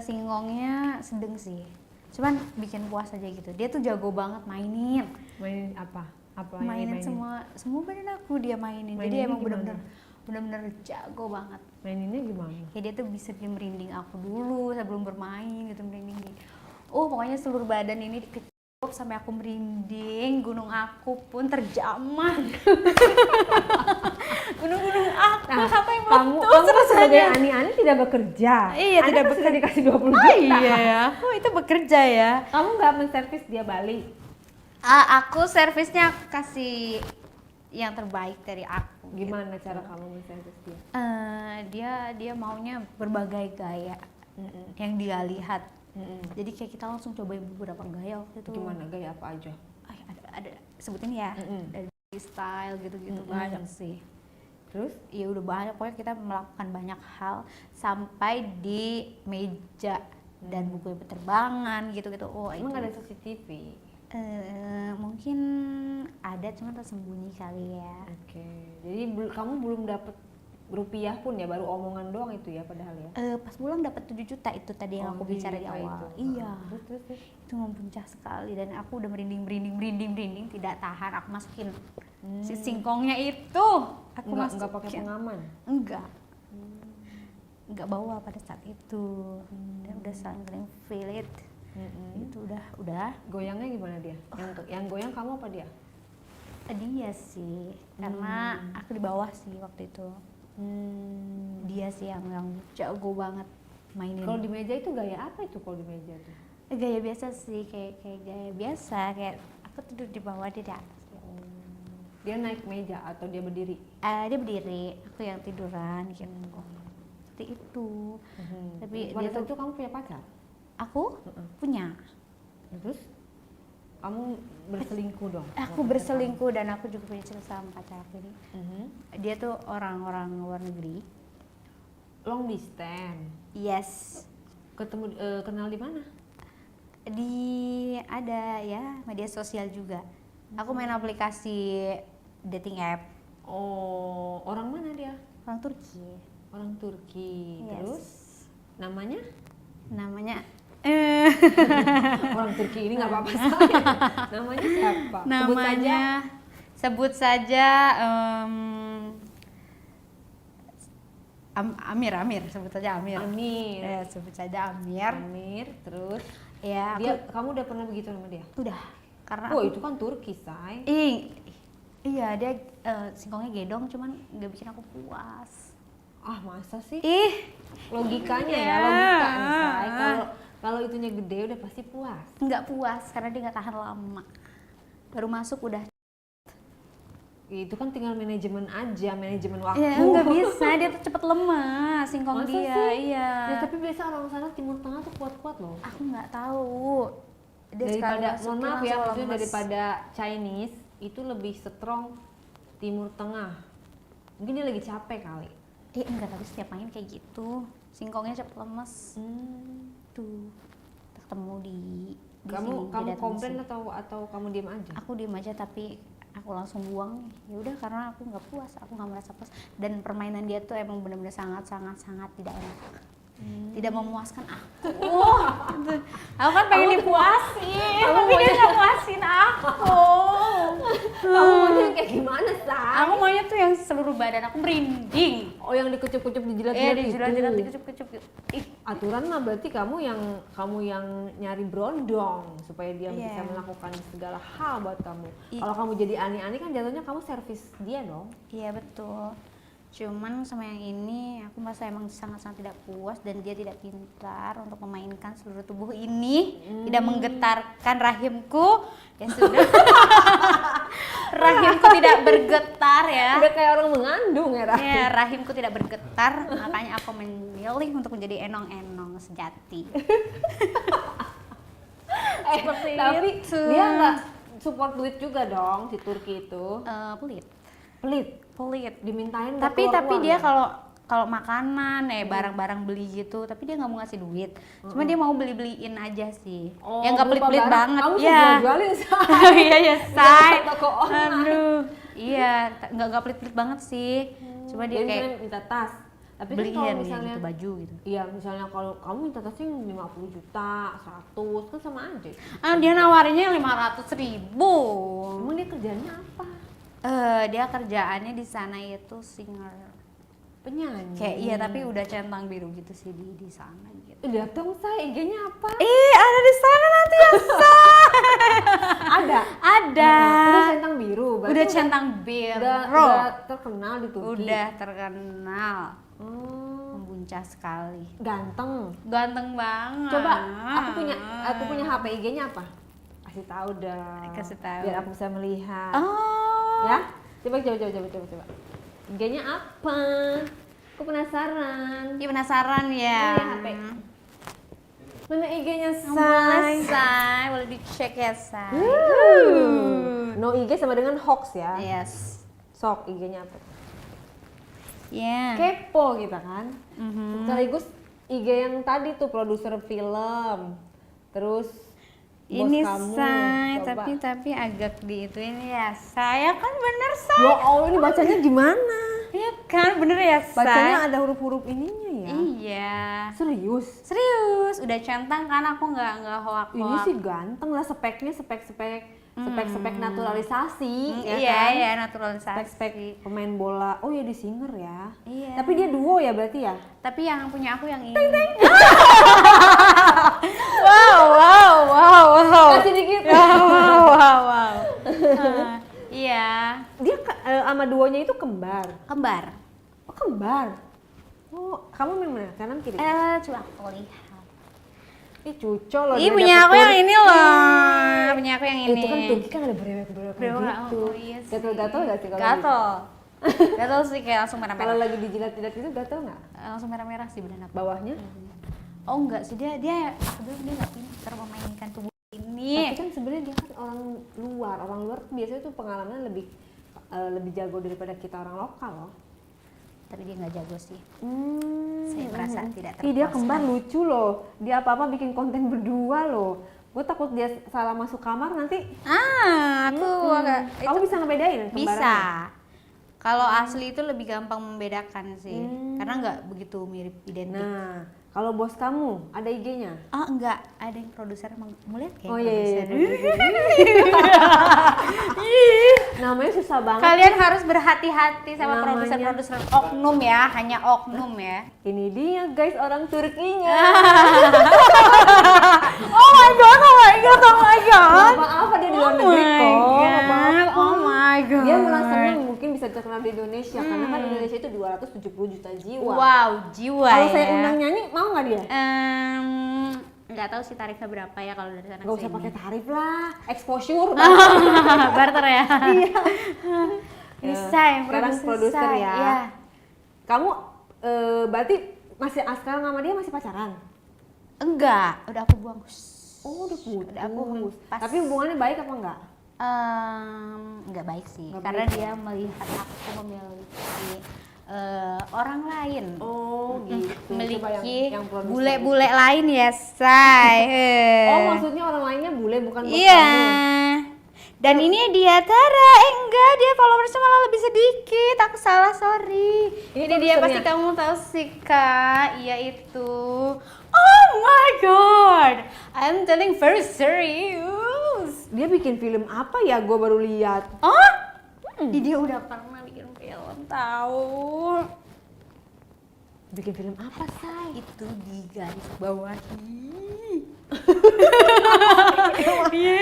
Singkongnya sedang sih. Cuman bikin puas aja gitu. Dia tuh jago banget mainin. Mainin apa? Apa yang Mainin dimainin? semua badan aku dia mainin. Jadi Maininnya emang gimana? bener-bener jago banget. Maininnya gimana? Ya dia tuh bisa bikin merinding aku dulu sebelum bermain gitu, merinding gitu. Pokoknya seluruh badan ini dikecup sampai aku merinding, gunung aku pun terjamah. Gunung-gunung aku sampai Kamu meletus sebagai rasanya. Ani tidak bekerja. Iya, Anda tidak kan sudah dikasih 20 juta. Iya, aku itu bekerja ya. Kamu nggak menservis dia balik? Aku servisnya kasih yang terbaik dari aku. Gimana cara kamu menservis dia? Dia maunya berbagai gaya yang dia lihat. Jadi kayak kita langsung cobain beberapa gaya waktu itu. Gimana gaya apa aja? Ada sebutin ya, dari style gitu-gitu banyak sih. Terus? Ya udah banyak, pokoknya kita melakukan banyak hal sampai di meja dan buku penerbangan gitu-gitu. Emang ada CCTV? Mungkin ada, cuma tersembunyi kali ya. Oke. Jadi kamu belum dapat rupiah pun ya, baru omongan doang itu ya padahal ya? Pas pulang dapat 7 juta itu tadi yang aku bicara di awal. Iya. Terus. Itu mempuncak sekali dan aku udah merinding, tidak tahan. Aku masukin si singkongnya itu. Aku Nggak pakai pengaman? Enggak bawa pada saat itu. Dan udah saling feel it. Itu udah. Goyangnya gimana dia? Yang goyang kamu apa dia? Dia sih, karena aku di bawah sih waktu itu. Dia sih yang jago banget mainin. Kalau di meja itu gaya apa itu kalau di meja tuh? Gaya biasa sih, kayak gaya biasa, kayak aku tidur di bawah, dia di atas gitu. Dia naik meja atau dia berdiri? Dia berdiri, aku yang tiduran gitu. Seperti itu. Tapi Pada dia saat tuh, itu kamu punya pacar? aku punya. Terus kamu berselingkuh dong? Aku berselingkuh dan aku juga punya cerita sama pacar aku ini. Dia tuh orang luar negeri. Long distance. Yes. Ketemu kenal di mana? Ada ya media sosial juga. Aku main aplikasi dating app. Oh, orang mana dia? Orang Turki. Orang Turki. Yes. Terus namanya? Namanya Orang Turki ini nggak apa-apa saya. Namanya siapa? sebut saja Amir, sebut saja Amir. Amir. Ya, sebut saja Amir. Amir. Terus Ya, kamu udah pernah begitu sama dia? udah. Karena Itu kan Turki, say. iya dia singkongnya gedong, cuman nggak bikin aku puas. Ah, masa sih? Iya. Logikanya ya, logika nih, say. Kalau itunya gede udah pasti puas. Nggak puas karena dia nggak tahan lama. Baru masuk udah. Itu kan tinggal manajemen aja, manajemen waktu. Ya nggak bisa, dia tuh cepet lemah singkong Masa dia. sih? Iya. Ya, tapi biasa orang sana Timur Tengah tuh kuat-kuat loh. Aku nggak tahu. Dia sekali Daripada, masukin mohon maaf ya, langsung maksudnya lemes. daripada Chinese itu lebih strong Timur Tengah. Mungkin dia lagi capek kali. Enggak, tapi setiap main kayak gitu. Singkongnya cepet lemes. Tuh. Ketemu di Kamu sini, kamu dia datang komplain sini. atau kamu diam aja? Aku diem aja tapi aku langsung buang. Ya udah, karena aku nggak puas, aku nggak merasa puas, dan permainan dia tuh emang benar-benar sangat tidak enak. Tidak memuaskan aku. Gitu. Aku kan pengen dipuasin, tapi dia nggak puasin aku. Kamu maunya yang kayak gimana, Say? Aku maunya tuh yang seluruh badan aku merinding. Oh, yang dikucup-kucup Iya, dijilat-jilat dijilat-jilat, itu. dikucup-kucup. Ih, Aturan mah berarti kamu yang nyari berondong supaya dia Iya. bisa melakukan segala hal buat kamu. Iya. Kalau kamu jadi aneh-aneh kan jatuhnya kamu servis dia dong. iya betul. Cuman sama yang ini aku merasa emang sangat-sangat tidak puas, dan dia tidak pintar untuk memainkan seluruh tubuh ini, tidak menggetarkan rahimku. Ya sudah. Rahimku tidak bergetar ya. Udah kayak orang mengandung ya, Ra. Ya, rahimku tidak bergetar, makanya aku memilih untuk menjadi enong-enong sejati. Seperti Tapi itu. dia nggak support duit juga dong si Turki itu. Pelit. Pelit, dimintain nggak Tapi keluar uang dia ya? kalau makanan barang-barang beli gitu, tapi dia nggak mau ngasih duit. Cuma dia mau beliin aja sih. Oh, Yang nggak berupa pelit-pelit barang, banget. kamu Ya. jualin, Say. Iya ya, say. Toko online. Aduh. Iya, nggak pelit-pelit banget sih. Cuma dia Jadi kayak misalnya minta tas. Tapi kan beliin kalau ya misalnya gitu, baju gitu. iya, misalnya kalau kamu minta tasnya 50 juta, 100 kan sama aja. Dia nawarinnya 500.000. Emang dia kerjanya apa? Dia kerjaannya di sana itu singer. Penyanyi. Kayak iya, tapi udah centang biru gitu sih di sana gitu. Lihat dong, Say, IG-nya apa? Ada di sana nanti ya, Say. Ada. Ada. Udah centang biru. berarti Udah centang biru. udah terkenal di Turki. Udah terkenal. Oh, Membuncah sekali. ganteng. Ganteng banget. Coba aku punya HP IG-nya apa? Kasih tahu dah. Kasih tahu. Biar aku bisa melihat. Oh. Ya? Coba. IG-nya apa? Aku penasaran. Iya, penasaran ya. Mana ya HP? Mana IG-nya, Boleh, Say? Say. Boleh dicek ya, Say. No IG sama dengan hoax ya. Yes. Sok IG-nya apa? Ya. Kepo kita kan. Mhm. Sekaligus IG yang tadi tuh produser film. Terus bos Ini kamu. Say, Coba. tapi agak di itu ini ya. Saya kan bener, Say. Ya Allah, ini bacanya gimana? Iya kan, bener ya, Say. Bacanya ada huruf-huruf ininya ya. Iya. Serius? Serius, udah centang kan, aku nggak hoak-hoak. Ini sih ganteng lah, speknya spek naturalisasi, ya iya, kan? iya, naturalisasi. Spek pemain bola. Oh ya, di singer ya. Iya. Tapi dia duo ya berarti ya? Tapi yang punya aku yang ini. Wow. Kasih dikit. Wow. Iya, Dia sama duonya itu kembar. kembar. Oh, kembar. Oh, kamu main mana? Kanan kiri? Coba aku lihat. Ih, cuco loh. Ih, dia punya dapet aku yang Turki. ini loh. Punya aku yang ini. Itu kan Turki kan ada berewek-berewek Brewek, gitu. oh iya sih. Gatel-gatel gak sih kalau Gatel. Gatel sih, kayak langsung Kalau merah-merah. lagi dijilat-jilat itu gatel nggak? Langsung merah-merah sih badan aku. Bawahnya? Oh enggak sih, dia aku bilang dia nggak pintar memainkan tubuh ini. Tapi kan sebenarnya dia kan orang luar tuh biasanya tuh pengalaman lebih jago daripada kita orang lokal loh. Tapi dia nggak jago sih. Saya merasa tidak Ih, dia terpuaskan. kembar lucu loh. Dia apa-apa bikin konten berdua loh. Gue takut dia salah masuk kamar nanti. Aku agak Kamu bisa ngebedain kembaran? bisa. Kalau asli itu lebih gampang membedakan sih, karena nggak begitu mirip identik. Nah, kalau bos kamu ada IG-nya? Oh enggak, ada yang produser emang mau lihat kayak Oh iya. produser. Namanya susah banget. Kalian harus berhati-hati sama Namanya- produser-produser oknum ya, hanya oknum ya. Ini dia guys orang Turkinya. Oh my god. Gak apa-apa dia di luar negeri kok. Gak apa-apa. Oh my god. Dia merasa senang mungkin bisa terkenal di Indonesia karena kan Indonesia itu 270 juta jiwa. Wow, jiwa Kalau ya. saya undang nyanyi mau nggak dia? Nggak tahu sih tarifnya berapa ya kalau dari sana Gak ke usah sini. pakai tarif lah, exposure. Barter ya. Iya. Bisa yang Sekarang produser ya. Iya. Kamu berarti masih sekarang sama dia masih pacaran? Enggak, udah aku buang. Oh, udah putus. Udah putus. Tapi hubungannya baik apa enggak? Nggak baik sih, Nggak karena baik, dia melihat aku memiliki orang lain. Oh, gitu. Coba Memiliki yang produser bule-bule lain ya, say. Oh, maksudnya orang lainnya bule bukan bos Iya. kamu. Dan ini dia Tara, enggak, dia followersnya malah lebih sedikit. Aku salah, sorry. Ini dia pasti produsernya. kamu tahu sih, Kak. Iya itu. Oh my god, I'm telling very serious. Dia bikin film apa ya? Gue baru lihat. Oh? Dia udah pernah bikin film, tahu. Bikin film apa, Say? Itu di garis bawahi.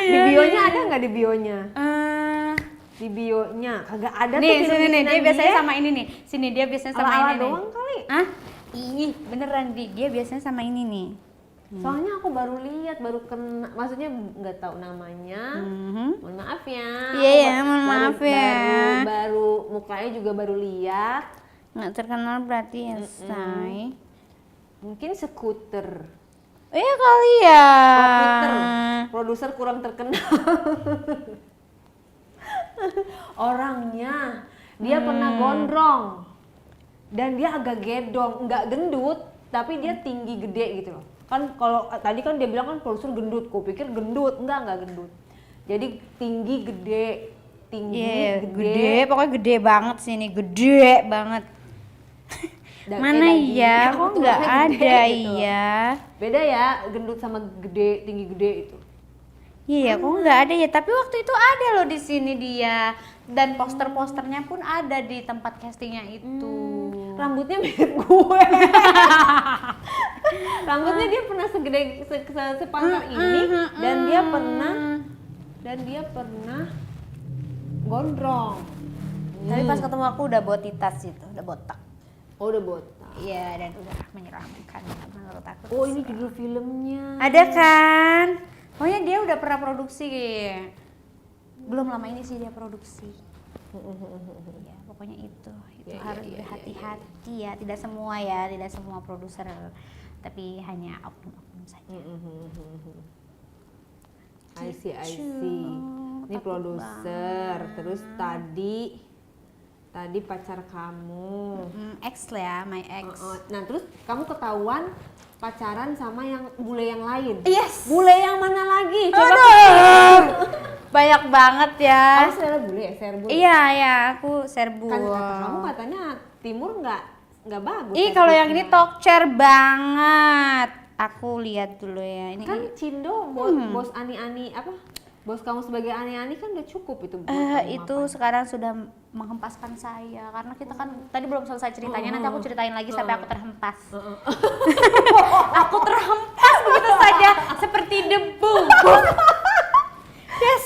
Di bionya ada nggak di bionya? Eh, Di bionya kagak ada nih, tuh sini nih, dia film-filman biasanya sama ini nih. Sini dia biasanya sama Ala-ala ini nih. doang kali. Hah? Ih, beneran dia biasanya sama ini nih. Soalnya aku baru lihat, baru kena, maksudnya nggak tahu namanya. Mohon maaf ya. Iya, Aku ya, mohon maaf ya. Baru mukanya juga baru lihat. Nggak terkenal berarti ya, say. Mungkin skuter. Iya kali ya. Komputer. Produser kurang terkenal. Orangnya dia pernah gondrong dan dia agak gedong, nggak gendut, tapi dia tinggi gede gitu loh. Kan kalau tadi kan dia bilang kan produser gendut, kau pikir gendut, enggak gendut. Jadi tinggi gede, Iya, gede, pokoknya gede banget sih ini, gede banget. Mana ya? Kok nggak ada gitu. ya? Beda ya, gendut sama gede, tinggi gede itu. Iya, kok nggak ada ya? Tapi waktu itu ada loh di sini dia, dan poster-posternya pun ada di tempat castingnya itu. Rambutnya mirip gue. Rambutnya dia pernah segede sepanjang ini dan dia pernah gondrong. Tapi pas ketemu aku udah botitas itu, udah botak. Oh, udah botak. Iya, dan udah menyeramkan menurut aku. Oh, ini judul filmnya. Ada kan? Pokoknya dia udah pernah produksi. Belum lama ini sih dia produksi. Ya, pokoknya itu Ya, harus ya, berhati-hati ya. Tidak semua produser, tapi hanya oknum-oknum saja. I see. Ini Takut produser. Terus tadi pacar kamu. Ex lah ya, my ex. Nah, terus kamu ketahuan pacaran sama yang bule yang lain. Yes. Bule yang mana lagi? Coba Aduh, banyak banget ya. kamu selera bule ya, serbu. Iya, aku serbu. Kan kata kamu katanya timur nggak bagus. Ih, kalau yang ini tokcer banget. Aku lihat dulu ya. Ini kan Cindo bos ani-ani apa? Bos kamu sebagai ani-ani kan udah cukup itu. buat kamu itu makan. sekarang sudah menghempaskan saya karena kita kan tadi belum selesai ceritanya, nanti aku ceritain lagi sampai aku terhempas. Aku terhempas begitu saja seperti debu. Yes.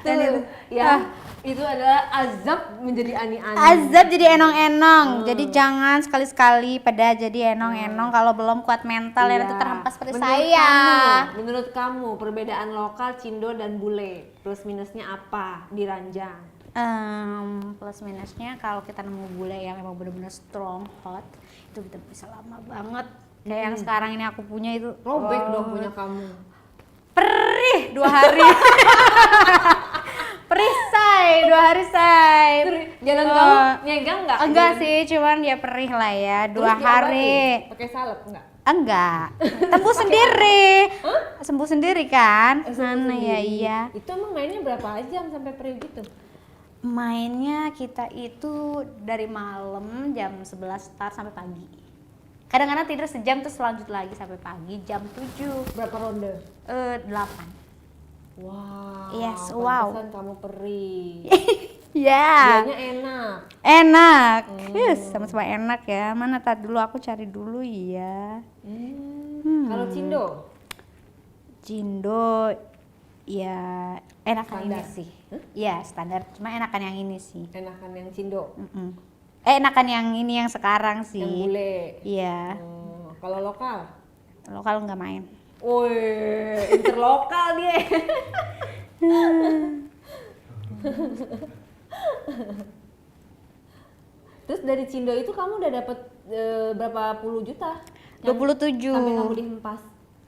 Dan itu Ya, itu adalah azab menjadi ani-ani. azab jadi enong-enong. Jadi jangan sekali-sekali pada jadi enong-enong kalau belum kuat mental ya, nanti terhempas seperti Menurut kamu perbedaan lokal Cindo dan bule plus minusnya apa di Ranjang? Plus minusnya kalau kita nemu bule yang emang benar-benar strong hot, itu kita bisa lama banget. Kayak yang sekarang ini aku punya itu Robek dong punya kamu. perih 2 hari. Perih say 2 hari say. Jalan kamu nyegang nggak? Enggak sih, cuman ya perih lah ya 2 hari. Pakai salep enggak? Enggak, sembuh sendiri. Sembuh sendiri kan? Sembuh Mana ya, sendiri. iya. Itu emang mainnya berapa jam sampai perih gitu? Mainnya kita itu dari malam jam 11 start sampai pagi. Kadang-kadang tidur sejam terus lanjut lagi sampai pagi jam 7. Berapa ronde? 8. Wow. Yes, wow. Pantesan kamu perih. Ya. Dianya enak. Enak. Yes, sama-sama enak ya. Mana tadi dulu aku cari dulu ya. Kalau Cindo? Cindo ya enakan Standar. ini sih. Ya standar, cuma enakan yang ini sih. Enakan yang Cindo. Enakan yang ini yang sekarang sih. Yang bule. Iya. Kalau lokal? Lokal nggak main. Woi, interlokal dia. Terus dari Cindo itu kamu udah dapat berapa puluh juta? 27. Sampai kamu dihempas.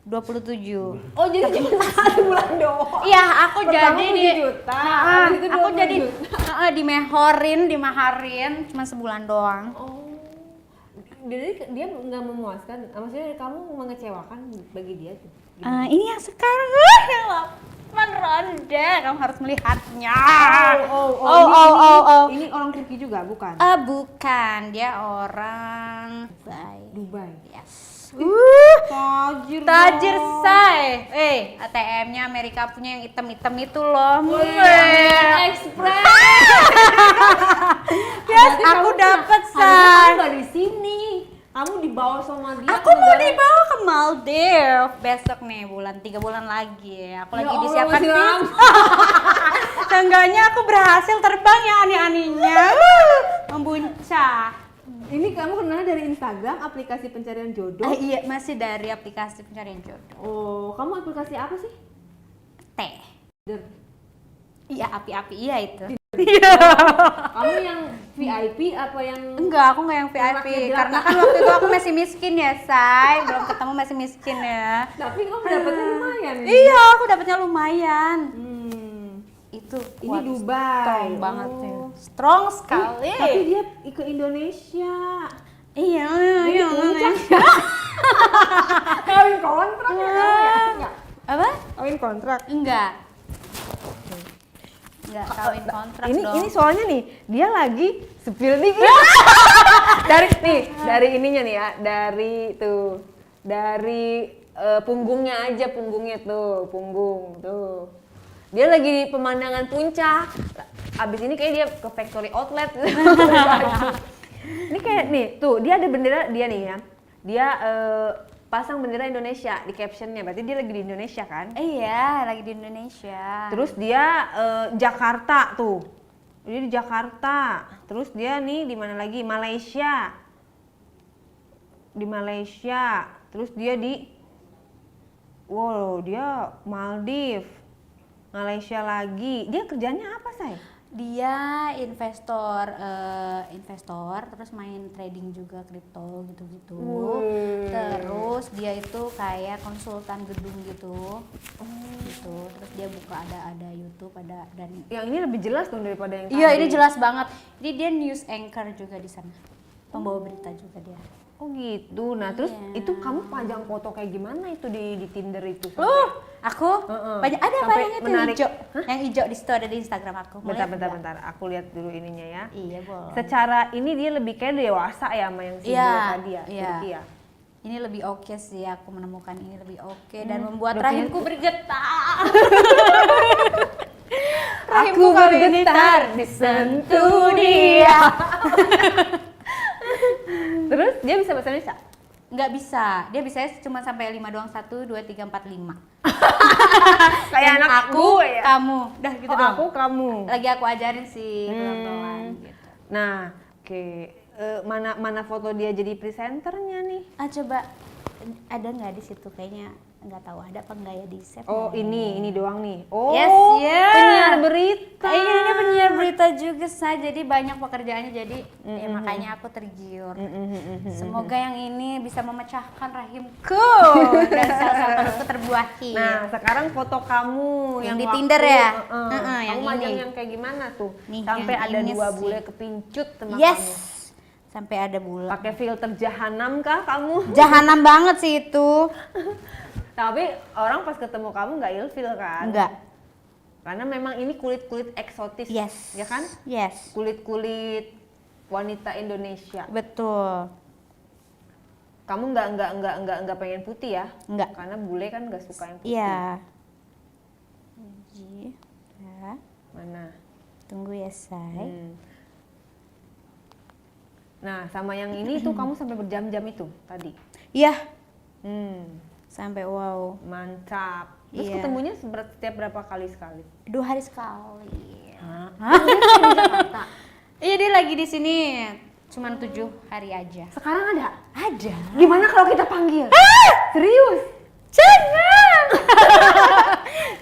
27. Oh jadi cuma 1 bulan doang. Iya, aku Pertama jadi 7 juta, habis itu aku 20 jadi juta. dimaharin cuma sebulan doang. Oh, jadi dia nggak memuaskan, maksudnya kamu mengecewakan bagi dia tuh? Ini yang sekarang yang 8 ronde, kamu harus melihatnya. Ini orang Turki juga bukan? Bukan, dia orang Dubai. Yes. Tajir say. ATM-nya Amerika punya yang hitam-hitam itu loh. Express. Yes, aku dapat say. Kamu nggak di sini. Kamu dibawa sama dia. Aku mau dibawa ke Maldives besok nih, 3 bulan lagi. Aku lagi disiapkan visa. Seenggaknya aku berhasil terbang ya ani-aninya. Membuncah. Ini kamu kenal dari Instagram, aplikasi pencarian jodoh? Iya, masih dari aplikasi pencarian jodoh. Oh, kamu aplikasi apa sih? Teh. Der. Iya, api-api iya itu. Kamu yang VIP apa yang? Enggak, aku nggak yang VIP karena kan waktu itu aku masih miskin ya, Say. Belum ketemu masih miskin ya. Tapi kamu dapatnya lumayan. Iya, aku dapatnya lumayan. Itu Ini Dubai. Strong banget ya. Strong sekali. Tapi dia ke Indonesia. Iya. Kawin kontrak ya kamu ya? Enggak. Apa? Kawin kontrak. Enggak. Enggak kawin kontrak dong. Ini soalnya nih, dia lagi spill nih. dari ininya nih ya, dari punggungnya aja, punggungnya tuh, punggung tuh. Dia lagi di pemandangan puncak. Abis ini kayak dia ke factory outlet. Ini kayak nih, tuh dia ada bendera dia nih ya. Dia pasang bendera Indonesia di captionnya, berarti dia lagi di Indonesia kan? Iya, lagi di Indonesia. Terus dia Jakarta tuh, dia di Jakarta. Terus dia nih di mana lagi? Malaysia, di Malaysia. Terus dia dia Maldives, Malaysia lagi. Dia kerjanya apa say? Dia investor terus main trading juga kripto gitu-gitu. Terus dia itu kayak konsultan gedung gitu. Gitu. Terus dia buka ada YouTube, ada dan Yang ini lebih jelas dong daripada yang tadi. iya, ini jelas banget. Jadi dia news anchor juga di sana. Pembawa berita juga dia. Oh gitu. Nah, terus Iya. itu kamu pajang foto kayak gimana itu di Tinder itu? Aku banyak ada Sampai banyak itu menarik. hijau. Yang hijau di situ ada di Instagram aku. Mau lihat nggak? Bentar. Aku lihat dulu ininya ya. Iya, boleh. Secara ini dia lebih kayak dewasa ya sama yang single tadi ya, iya. Turki ya. Ini lebih oke sih, aku menemukan ini lebih oke dan membuat udah rahimku bergetar. Aku bergetar disentuh dia. Terus dia bisa bahasa Indonesia? Nggak bisa, dia bisanya cuma sampai 5 doang, 1, 2, 3, 4, 5. Kayak Dan anak aku, gue ya? kamu, dah gitu dong. Aku, kamu. Lagi aku ajarin sih pelan-pelan gitu. Nah, oke. Mana foto dia jadi presenternya nih? Coba ada nggak di situ, kayaknya nggak tahu ada apa nggak ya di save. Oh, ini doang nih. Oh, Yes, yeah. penyiar berita. Ini penyiar berita juga saya, jadi banyak pekerjaannya, jadi ya makanya aku tergiur. Semoga yang ini bisa memecahkan rahimku dan sel-sel perutku terbuahi. Nah, sekarang foto kamu Yang di waktu- Tinder ya? Yang Yang majang ini. yang kayak gimana tuh? Nih, Sampai yang ada ini 2 sih. bule kepincut sama Yes, kamu. sampai ada bulan. Pakai filter jahanam kah kamu? Jahanam banget sih itu. Tapi orang pas ketemu kamu nggak ilfil kan? Enggak. Karena memang ini kulit-kulit eksotis, Yes. ya kan? Yes. Kulit-kulit wanita Indonesia. Betul. Kamu nggak pengen putih ya? Enggak. Karena bule kan nggak suka yang putih. Iya. Ya. Mana? Tunggu ya, say. Nah, sama yang ini tuh kamu sampai berjam-jam itu tadi. Iya. Sampai Sampai wow. mantap. Terus Iya. ketemunya setiap berapa kali sekali? 2 hari sekali. Hah? Iya, dia lagi di sini cuman 7 hari aja. Sekarang ada? Ada. Gimana kalau kita panggil? Serius? Jangan.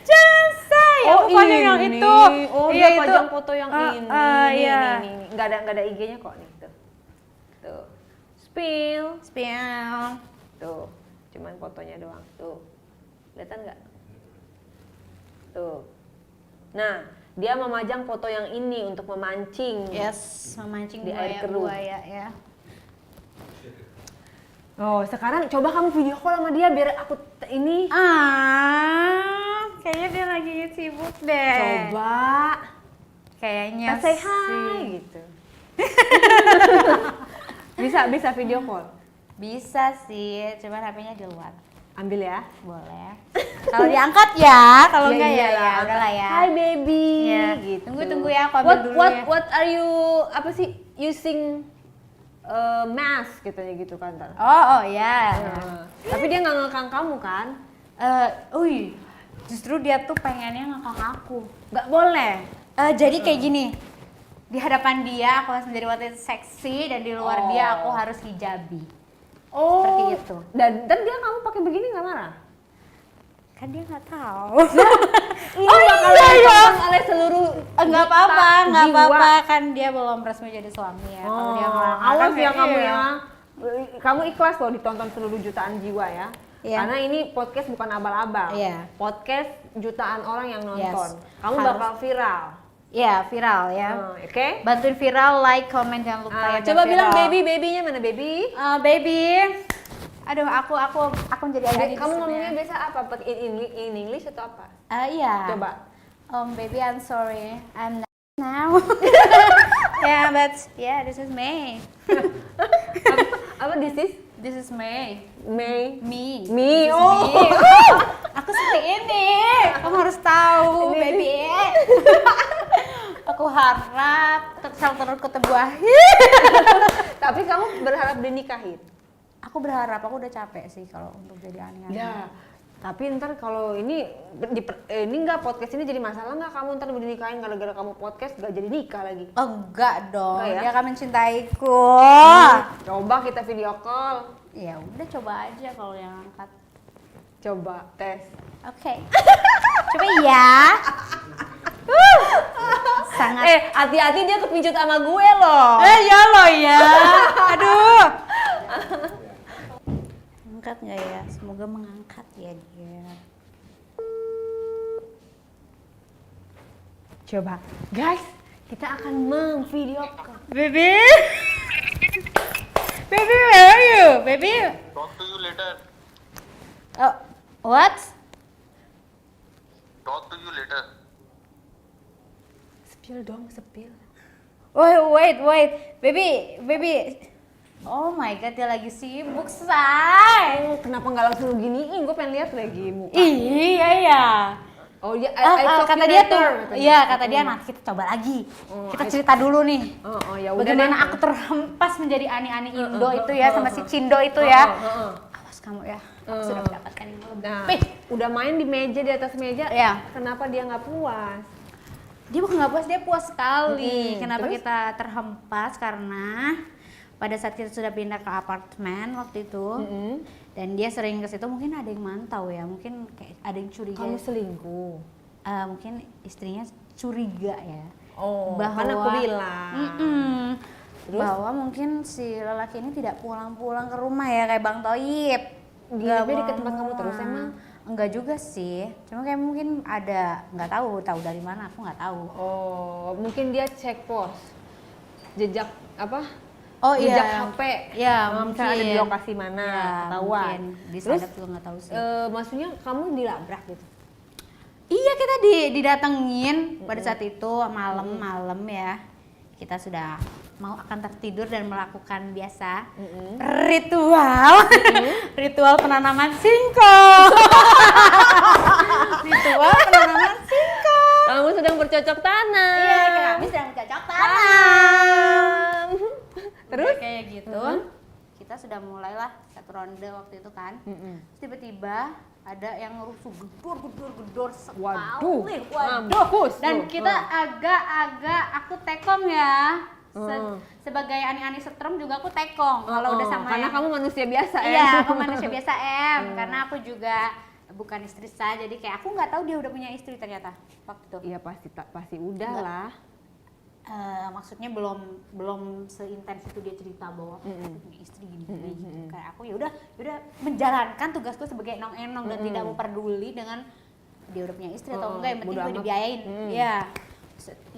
Jangan, say. Aku panggil yang itu. Oh, iya, dia pajang foto yang ini. Iya. Ini. Nggak ada IG-nya kok nih tuh. Tuh. Spill. Spill. Tuh. Cuman fotonya doang. Tuh. Kelihatan nggak? Tuh. Nah, dia memajang foto yang ini untuk memancing. Yes, memancing Di air keruh. buaya ya. Oh, sekarang coba kamu video call sama dia biar aku ini. Kayaknya dia lagi sibuk deh. Coba. Kayaknya Kita say hi sih. gitu. Bisa video call. Bisa sih, cuman HP-nya di luar. Ambil ya. Boleh. Kalau diangkat ya, kalau enggak ya iyalah. ya udahlah ya. Hi baby. Ya. Gitu. Tunggu ya, aku ambil dulu ya. What are you apa sih using mask katanya gitu kan ntar. Oh ya. Tapi dia nggak ngekang kamu kan? Justru dia tuh pengennya ngekang aku. Nggak boleh. Jadi kayak gini, di hadapan dia aku harus menjadi wanita seksi dan di luar dia aku harus hijabi. Seperti itu. Dan dia kamu pakai begini nggak marah? Kan dia nggak tahu. Ini bakal ditonton oleh seluruh Nggak juta apa-apa, jiwa. kan dia belum resmi jadi suami ya. Kalau dia melarang, awas ya kayak kamu iya. ya. Kamu ikhlas loh ditonton seluruh jutaan jiwa ya. Iya. Karena ini podcast bukan abal-abal. Iya. Podcast jutaan orang yang nonton. Yes. Kamu Harus. bakal viral. Ya viral ya. Oke? Bantuin viral, like, comment, jangan lupa ya. Coba biar bilang viral. babynya mana baby? Baby. Aduh, aku jadi agak Kamu ngomongnya biasa apa? In English atau apa? Iya. Coba. Baby, I'm sorry. I'm not now. Yeah, but yeah, this is May. Apa this is? This is May. May. Me. Me. This is Oh. me. Aku seperti ini. Kamu harus tahu, Ini. baby. Aku harap terus ketebuahi. Tapi kamu berharap dinikahin? Aku berharap, aku udah capek sih kalau untuk jadi aneh-aneh. Ya. Tapi ntar kalau ini ini nggak podcast ini jadi masalah nggak kamu ntar dinikahin gara-gara kamu podcast nggak jadi nikah lagi? Oh, enggak dong, Enggak ya? dia akan mencintaiku. Coba kita video call. Ya udah, coba aja kalau yang angkat. Coba tes. Oke. Coba ya. Sangat. Hati-hati dia kepincut sama gue loh. Ya lo ya. Aduh. Angkat nggak ya? Semoga mengangkat ya dia. Coba, guys, kita akan memvideo call. Baby. Baby, where are you? Baby. Talk to you later. Oh, what? Talk to you later. Spill dong, spill. Wait. Baby. Oh my god, dia lagi sibuk, say. Kenapa nggak langsung giniin? Gue pengen lihat lagi muka. Iya ya. Oh iya, Kata dia tuh, iya kata dia nanti kita coba lagi. Kita cerita dulu nih. Oh ya udah. Bagaimana aku terhempas menjadi ani-ani Indo itu ya sama si Cindo itu ya. Awas kamu ya, aku sudah mendapatkan yang Nah, lebih. udah main di meja, di atas meja. Iya. Kenapa dia nggak puas? Dia bukan nggak puas, dia puas sekali. Kenapa terus? kita terhempas? Karena pada saat kita sudah pindah ke apartemen waktu itu, dan dia sering ke situ, mungkin ada yang mantau ya, mungkin kayak ada yang curiga. Kamu selingkuh. Mungkin istrinya curiga ya. Oh, Bahwa- kan aku bilang. Terus? Bahwa mungkin si lelaki ini tidak pulang-pulang ke rumah ya kayak Bang Toib. Nginepnya di tempat kamu terus emang? Enggak juga sih, cuma kayak mungkin ada, nggak tahu dari mana, aku nggak tahu. Oh, mungkin dia cek pos. Jejak apa? Oh Jejak iya. HP. Ya, Misalnya ada di mungkin. lokasi mana, Ya, ketahuan. mungkin. Di Terus sadap juga nggak tahu sih. maksudnya kamu dilabrak gitu. Iya, kita didatengin pada saat itu malam-malam ya. Kita sudah mau akan tertidur dan melakukan biasa ritual penanaman singkong. Ritual penanaman singkong. Kamu sedang bercocok tanam. Iya, kami sedang cocok tanam. Terus? Udah kayak gitu. Kita sudah mulailah satu ronde waktu itu kan. Terus tiba-tiba ada yang rusuh gedor sekali. Waduh, Waduh. mampus Dan lu. kita agak-agak aku tekom ya. Sebagai ani-ani setrum juga aku tekong kalau udah sama karena yang- kamu manusia biasa ya. Iya, aku manusia biasa karena aku juga bukan istri sah, jadi kayak aku nggak tahu dia udah punya istri ternyata waktu itu. Iya pasti udah lah. maksudnya belum seintens itu dia cerita bahwa aku punya istri gini gitu. Kayak aku ya udah menjalankan tugasku sebagai enong-enong dan tidak mau peduli dengan dia udah punya istri atau enggak, yang penting gue dibiayain. Ya.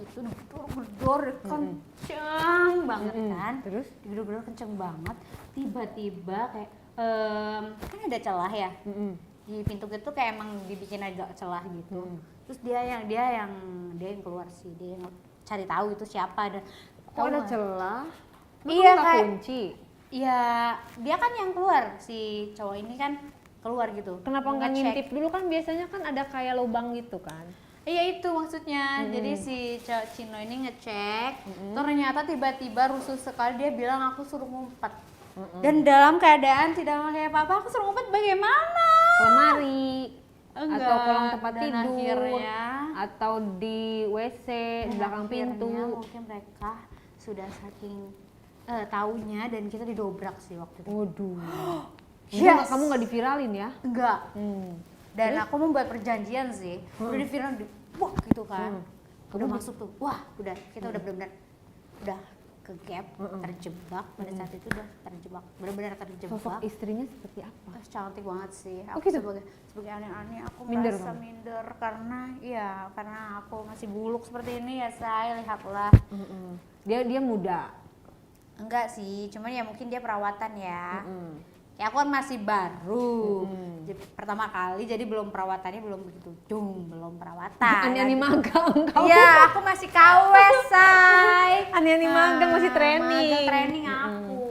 Itu gedor kenceng banget kan. Terus gedor kenceng banget. Tiba-tiba kayak kan ada celah ya. Di pintu gitu kayak emang dibikin agak celah gitu. Terus dia yang keluar sih, dia yang cari tahu itu siapa dan Kok ada celah? Iya Nggak kayak kunci. Iya, dia kan yang keluar, si cowok ini kan keluar gitu. Kenapa nggak Ngecek. ngintip dulu, kan biasanya kan ada kayak lubang gitu kan? Iya itu maksudnya. Jadi si cowok Cino ini ngecek, ternyata tiba-tiba rusuh sekali dia bilang aku suruh ngumpet. Dan dalam keadaan tidak pakai apa-apa, aku suruh ngumpet bagaimana? Lemari, Enggak, atau kolong tempat dan tidur, akhirnya atau di WC, di belakang pintu. Mungkin mereka sudah saking taunya dan kita didobrak sih waktu itu. Waduh. Yes. Kamu nggak diviralin ya? Enggak. Dan aku membuat perjanjian sih. Udah di viral wah gitu kan. Udah masuk tuh. Wah, udah kita udah benar-benar udah ke gap, terjebak. Pada saat itu udah terjebak. Benar-benar terjebak. Sosok istrinya seperti apa? Cantik banget sih. Aku gitu? sebagai aneh-aneh aku Minder merasa kamu? minder karena aku masih buluk seperti ini ya, saya lihatlah. Dia muda. Enggak sih, cuman ya mungkin dia perawatan ya. Ya aku kan masih baru. Jadi, pertama kali jadi belum perawatannya belum begitu. belum perawatan. Ani-ani magang kamu. Iya, aku masih KW, say. Ani-ani magang masih training. Magang training aku.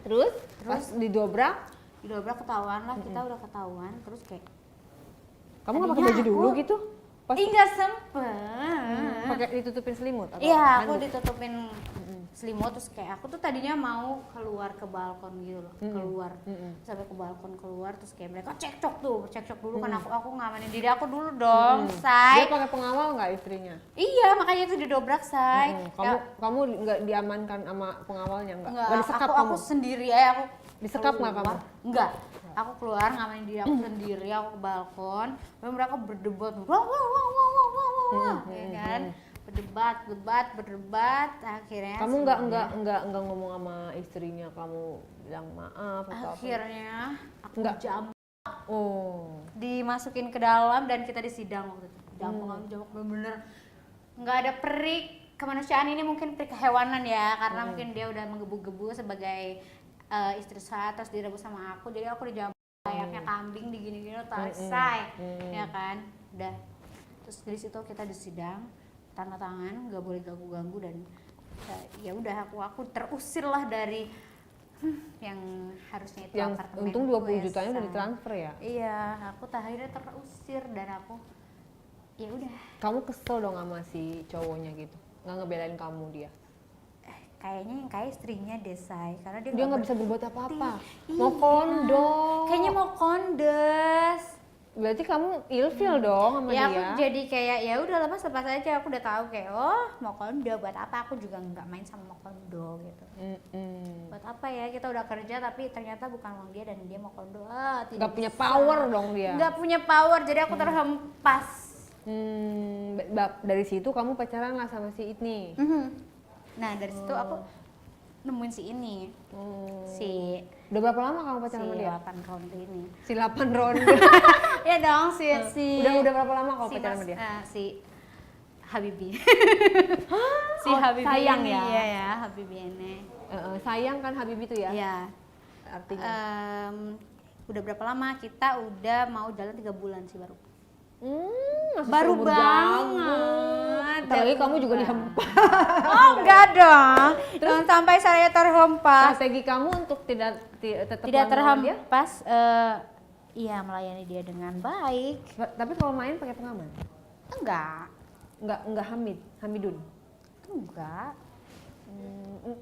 Terus pas didobrak, Ketahuan lah, kita udah ketahuan terus kayak kamu nggak pakai tadinya baju dulu aku- gitu? Pas enggak sempet. pakai ditutupin selimut atau Iya, aku handuk? ditutupin selimut terus kayak aku tuh tadinya mau keluar ke balkon gitu loh, keluar sampai ke balkon keluar terus kayak mereka cekcok dulu kan aku ngamanin diri aku dulu dong, say. Dia pakai pengawal nggak istrinya? Iya, makanya itu didobrak, say. Kamu nggak diamankan sama pengawalnya nggak? Enggak, Nggak disekap aku sendiri aja aku. Disekap nggak keluar. kamu? Enggak. Aku keluar ngamanin diri aku sendiri, aku ke balkon. Lalu mereka berdebat. Wah, ya kan? Berdebat akhirnya Kamu nggak ngomong sama istrinya, kamu bilang maaf atau akhirnya aku Enggak. jam Oh. dimasukin ke dalam dan kita disidang waktu itu. Jambak bener-bener nggak ada perik kemanusiaan, ini mungkin perik kehewanan ya, karena mungkin dia udah menggebu-gebu sebagai istri saya terus direbut sama aku, jadi aku dijambak kayaknya kambing digini-gini selesai ya kan. Udah terus dari situ kita disidang, tanda tangan nggak boleh ganggu-ganggu dan ya udah aku terusir lah dari yang harusnya itu Yang apartemen. untung 20 jutanya udah ditransfer ya? Iya, aku akhirnya terusir dan aku ya udah Kamu kesel dong sama si cowoknya gitu? Nggak ngebelain kamu dia? kayaknya yang kayak istrinya Desai, karena dia Dia nggak bisa berbuat apa-apa. Iya. Mau kondom. Kayaknya mau kondes. Berarti kamu ilfil dong sama Ya dia? aku jadi kayak ya udah lepas aja, aku udah tahu kayak mau kondo buat apa, aku juga nggak main sama mau kondo gitu. Buat apa ya, kita udah kerja tapi ternyata bukan uang dia dan dia mau kondo. Tidak Nggak punya bisa. power dong dia? Nggak punya power, jadi aku terhempas. Dari situ kamu pacaran lah sama si ini? Nah dari situ aku nemuin si ini, si Udah berapa lama kamu pacaran sama dia? 8 ronde ini. Si 8 ronde. Ya dong si Udah berapa lama kamu pacaran sama dia? Si Habibi. Si Habibi sayang ini, ya? Iya ya, Habibi ini. Sayang kan Habibie itu ya? Iya. Artinya? Udah berapa lama? Kita udah mau jalan 3 bulan sih baru. Masih Baru seumur banget. jagung. Ntar lagi kamu juga dihempas. Oh enggak dong. Jangan sampai saya terhempas. Strategi kamu untuk tetap Tidak lama sama dia? terhempas. Iya, melayani dia dengan baik. Tapi kalau main pakai pengaman? Enggak. Enggak Hamidun? Enggak.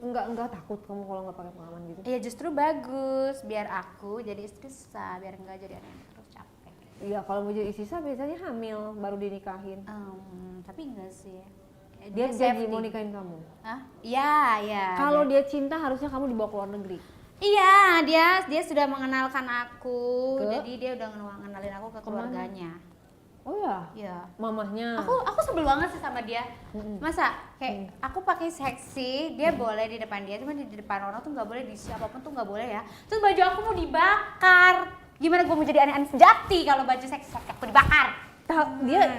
Enggak takut kamu kalau nggak pakai pengaman gitu? Ya justru bagus, biar aku jadi istri sah, biar enggak jadi anak terus capek. Iya, kalau mau jadi istri sah biasanya hamil baru dinikahin. Tapi enggak sih. Dia jadi safety. mau nikahin kamu? Hah? Iya, iya. Kalau dia cinta harusnya kamu dibawa ke luar negeri. Iya, dia sudah mengenalkan aku. Ke? Jadi dia udah ngenalin aku ke keluarganya. Oh ya? Iya. Mamahnya. Aku sebel banget sih sama dia. Masa kayak aku pakai seksi, dia boleh di depan dia, cuma di depan orang tuh nggak boleh, di siapapun tuh nggak boleh ya. Terus baju aku mau dibakar. Gimana gue mau jadi aneh-aneh sejati kalau baju seksi aku dibakar?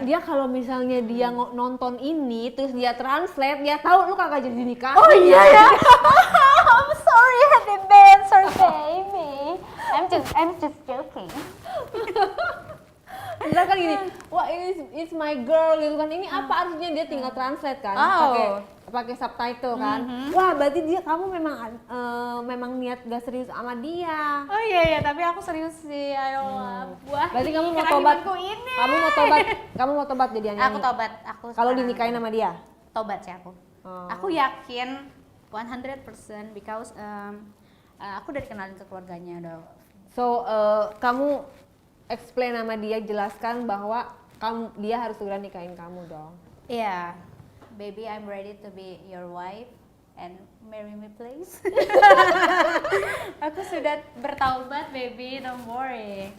Dia kalau misalnya dia nonton ini terus dia translate, dia tahu lu kagak jadi nikah. Oh iya ya. I'm sorry, happy band, sorry baby. I'm just joking. Ntar kan gini, wah ini it's my girl gitu kan, ini apa artinya, dia tinggal translate kan, Oh. pakai subtitle kan. Wah berarti kamu memang niat gak serius sama dia. Oh iya tapi aku serius sih, ayolah. Wah, Berarti kamu mau kira tobat, hidupku ini. kamu mau tobat jadi nyanyi. Aku tobat, Kalau sekarang dinikahin sama dia. tobat sih aku. Oh. Aku yakin 100% because aku udah dikenalin ke keluarganya udah. So kamu explain sama dia, jelaskan bahwa dia harus segera nikahin kamu dong. Iya. Baby, I'm ready to be your wife and marry me please. Aku sudah bertaubat baby, don't worry.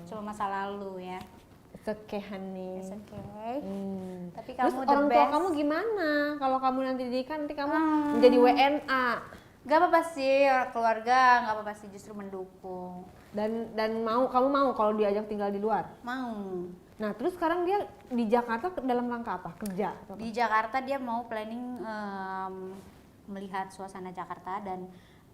Cuma masa lalu ya. It's okay honey. It's okay. Tapi Terus kamu the orang tua best. kamu gimana? Kalau kamu nanti nikah, nanti kamu menjadi WNA. Gak apa-apa sih, keluarga gak apa-apa sih, justru mendukung. Dan kamu mau kalau diajak tinggal di luar? Mau. Nah terus sekarang dia di Jakarta dalam rangka apa? Kerja? Atau apa? Di Jakarta dia mau planning melihat suasana Jakarta dan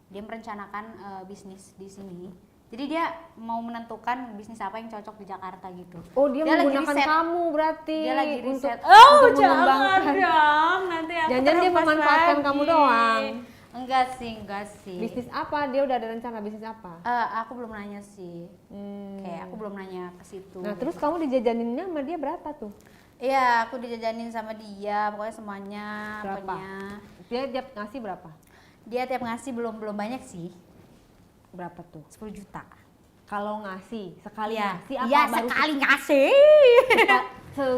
dia merencanakan bisnis di sini. Jadi dia mau menentukan bisnis apa yang cocok di Jakarta gitu. Oh dia lagi menggunakan riset. kamu berarti Dia lagi untuk, riset. Oh untuk jangan mengembangkan. dong, nanti aku Jangan-jangan dia terlepas memanfaatkan lagi. kamu doang. Enggak sih. Bisnis apa? Dia udah ada rencana bisnis apa? Aku belum nanya sih. Kayak aku belum nanya ke situ. Nah terus kamu dijajaninnya sama dia berapa tuh? Iya, aku dijajanin sama dia, pokoknya semuanya. Berapa? Pokoknya. Dia ngasih berapa? Dia tiap ngasih belum banyak sih. Berapa tuh? 10 juta. Kalau ngasih, sekali Iya. ngasih apa Iya, baru sekali ngasih.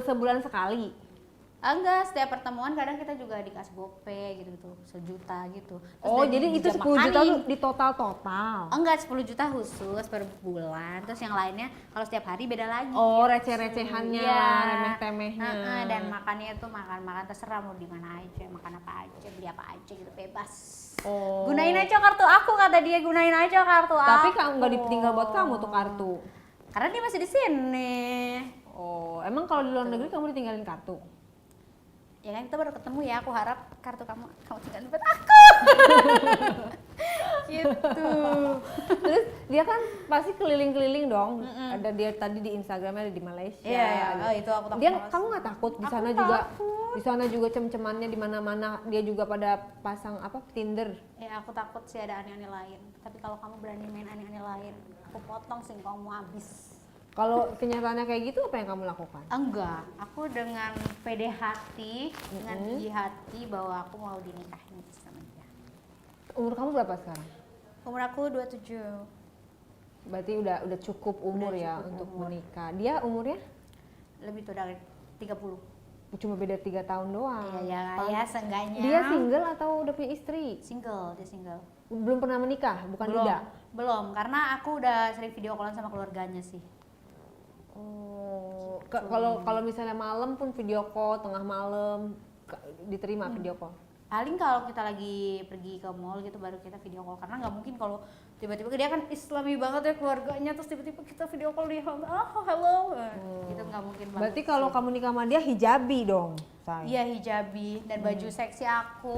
sebulan sekali? Enggak, setiap pertemuan kadang kita juga dikasih gope gitu, 1 juta gitu. Terus Oh dari jadi itu jam 10 juta makanin. tuh di total? Enggak, 10 juta khusus per bulan. Terus yang lainnya kalau setiap hari beda lagi. Oh receh-recehannya Iya. lah, remeh-temehnya. Dan makannya tuh makan terserah mau di mana aja, makan apa aja, beli apa aja gitu, bebas. Oh. Gunain aja kartu aku, kata dia, gunain aja kartu aku. Tapi kamu nggak ditinggal buat kamu tuh kartu? Karena dia masih di sini. Oh emang kalau di luar negeri kamu ditinggalin kartu? Ya kan kita baru ketemu ya, aku harap kartu kamu tinggalin buat aku. Gitu. Terus dia kan pasti keliling-keliling dong. Ada dia tadi di Instagramnya ada di Malaysia. Iya, oh, itu aku takut. Dia banget kamu sih. nggak takut di Aku sana juga? takut. Di sana juga cem-cemannya di mana-mana. Dia juga pada pasang apa Tinder. Ya aku takut sih ada aneh-aneh lain. Tapi kalau kamu berani main aneh-aneh lain, aku potong sih kamu habis. Kalau kenyataannya kayak gitu apa yang kamu lakukan? Enggak, aku dengan pede hati, dengan gigi hati bahwa aku mau dinikahin sama dia. Umur kamu berapa sekarang? Umur aku 27. Berarti udah cukup umur Udah ya cukup untuk umur. menikah. Dia umurnya Lebih tuh dari 30. cuma beda 3 tahun doang. Iya ya, seenggaknya. Dia single atau udah punya istri? Single, dia single. Belum pernah menikah, bukan Belum, duda? belum, karena aku udah sering video callan sama keluarganya sih. Oh, kalau misalnya malam pun video call, tengah malam diterima video call. Paling kalau kita lagi pergi ke mall gitu baru kita video call, karena nggak mungkin kalau tiba-tiba dia kan Islami banget ya keluarganya, terus tiba-tiba kita video call dia, hello, gitu nggak mungkin banget. Berarti kalau sih. kamu nikah sama dia hijabi dong, say. Iya, hijabi dan baju seksi aku.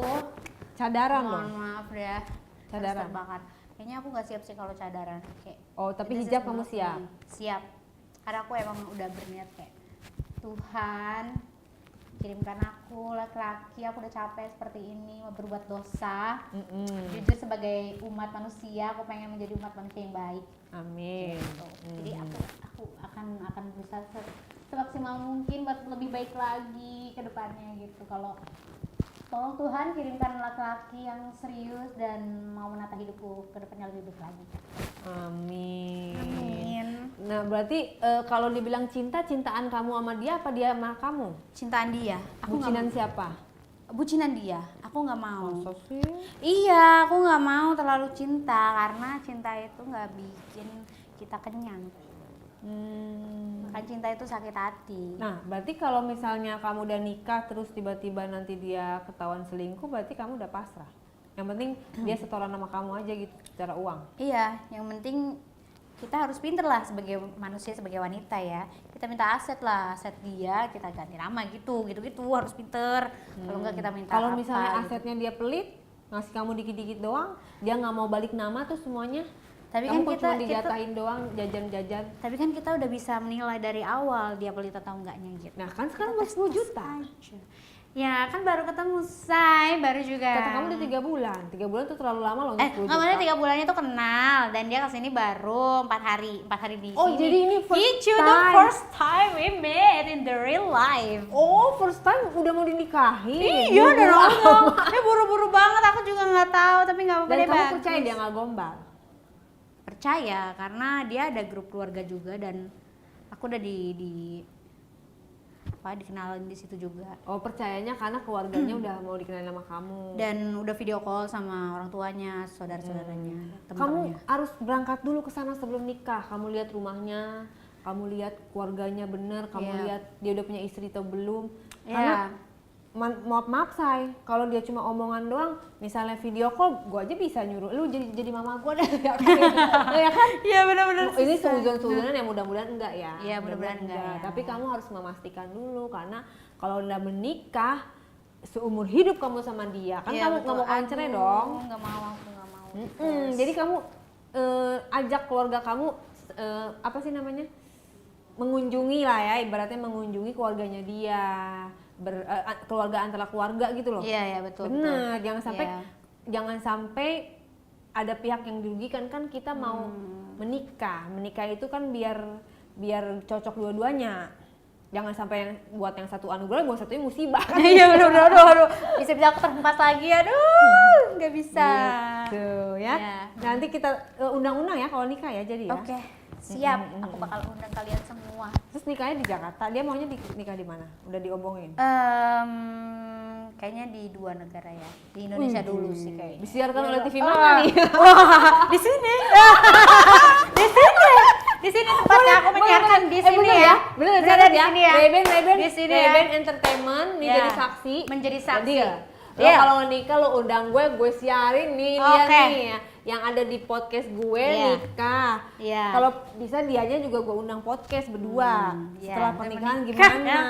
Cadaran Mohon dong. maaf ya. Cadaran. Harus terbakar. Kayaknya aku nggak siap sih kalau cadaran. Kayak, Oh, tapi this is hijab kamu not siap? me. Siap. Karena aku emang udah berniat kayak, Tuhan kirimkan aku laki-laki, aku udah capek seperti ini, mau berbuat dosa. Jujur sebagai umat manusia, aku pengen menjadi umat manusia yang baik. Amin. Gitu. Jadi aku akan berusaha semaksimal mungkin buat lebih baik lagi ke depannya gitu. Kalau tolong Tuhan kirimkan laki-laki yang serius dan mau menata hidupku ke depannya lebih baik lagi. Amin. Amin. Nah, berarti kalau dibilang cintaan kamu sama dia apa dia sama kamu? Cintaan dia. Aku nggak Bucinan siapa? bucinan dia. Aku nggak mau. Masa sih? Iya, aku nggak mau terlalu cinta karena cinta itu nggak bikin kita kenyang. Kan cinta itu sakit hati. Nah, berarti kalau misalnya kamu udah nikah terus tiba-tiba nanti dia ketahuan selingkuh, berarti kamu udah pasrah. Yang penting dia setoran sama kamu aja gitu secara uang. Iya, yang penting kita harus pinter lah sebagai manusia, sebagai wanita ya. Kita minta aset lah, aset dia kita ganti nama gitu harus pinter. Kalau enggak kita minta Kalau apa, misalnya gitu. asetnya dia pelit, ngasih kamu dikit-dikit doang, dia nggak mau balik nama tuh semuanya. Tapi kamu kan kok kita- cuma dijatahin doang jajan-jajan. Tapi kan kita udah bisa menilai dari awal dia pelit atau enggaknya gitu. Nah kan sekarang udah 10 juta. Aja. Ya kan baru ketemu say, baru juga. Kata kamu udah 3 bulan. 3 bulan tuh terlalu lama loh untuk 10 juta. Ngomongnya 3 bulannya tuh kenal dan dia kesini baru 4 hari di Oh, sini. jadi ini first Itu the time. first time we met in the real life. Oh, first time udah mau dinikahin. Iya, Buru-buru udah langsung. amat. Buru-buru banget, aku juga nggak tahu, tapi nggak apa-apa Dan deh, kamu bagus. percaya dia nggak gombal? Percaya, karena dia ada grup keluarga juga dan aku udah dikenalin di situ juga. Oh, percayanya karena keluarganya udah mau dikenalin sama kamu. Dan udah video call sama orang tuanya, saudara-saudaranya, Kamu temen-temennya. harus berangkat dulu ke sana sebelum nikah. Kamu lihat rumahnya, kamu lihat keluarganya bener, kamu Iya. lihat dia udah punya istri atau belum. Iya. Karena maaf say, kalau dia cuma omongan doang, misalnya video call, gua aja bisa nyuruh lu jadi mama gua deh, ya kan? Ya kan? Iya benar-benar. Ini seuzon-seuzonan ya, mudah-mudahan enggak ya. Iya, mudah-mudahan enggak ya. Tapi kamu harus memastikan dulu karena kalau udah menikah seumur hidup kamu sama dia, kan Iya, kamu nggak mau kawin cerai dong. Nggak mau, aku nggak mau. Jadi kamu ajak keluarga kamu apa sih namanya? Mengunjungi lah ya, ibaratnya mengunjungi keluarganya dia, keluarga antara keluarga gitu loh. Iya ya betul. Benar, betul. jangan sampai ada pihak yang dirugikan, kan kita mau menikah itu kan biar cocok dua-duanya. Jangan sampai yang buat yang satu anugerah, buat satunya musibah. Kan? Iya benar-benar, aduh, bisa aku terhempas lagi, aduh, nggak bisa. Gitu ya. Iya. Nanti kita undang-undang ya kalau nikah ya jadi ya. Oke, siap. Aku bakal undang kalian semua. Terus nikahnya di Jakarta, dia maunya nikah di mana? Udah diomongin? Kayaknya di 2 negara ya. Di Indonesia dulu sih kayaknya. Disiarkan oleh TV Oh. mana nih? Wah, di sini. Di sini. Di sini tempatnya aku menyiarkan di sini bener ya. Bener di ya. sini ya. Reben Di sini ya. Reben Entertainment nih Ya. jadi saksi. Menjadi saksi. Jadi, lo Iya. kalau nikah lo undang gue siarin nih dia Oke. nih ya. Yang ada di podcast gue Iya. nikah. Iya. Kalau bisa dianya juga gue undang podcast berdua. Iya. Setelah pernikahan Menikah, gimana? ya.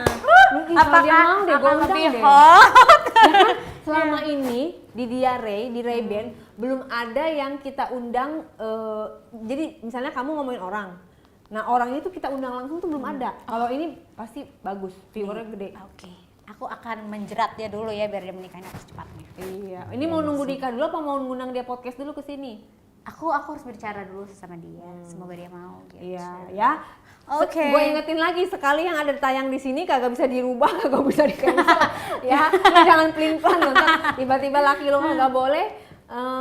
Kalau dia mau deh gue akan undang lebih deh. hot? Ya kan? Selama ini di Diare, di Reben belum ada yang kita undang. Jadi misalnya kamu ngomongin orang, nah orang itu kita undang langsung tuh belum ada. Kalau ini pasti bagus, viewernya gede. Oke. Aku akan menjerat dia dulu ya biar dia menikahnya secepatnya. Iya. Ini mau nunggu nikah dulu apa mau ngundang dia podcast dulu ke sini? Aku harus bicara dulu sama dia. Semoga dia mau gitu. Iya, ya. Oke. Gue ingetin lagi sekali yang ada tayang di sini kagak bisa dirubah, kagak bisa di cancel. Ya, lu jangan pelin-pelan nonton. Tiba-tiba laki lo nggak boleh,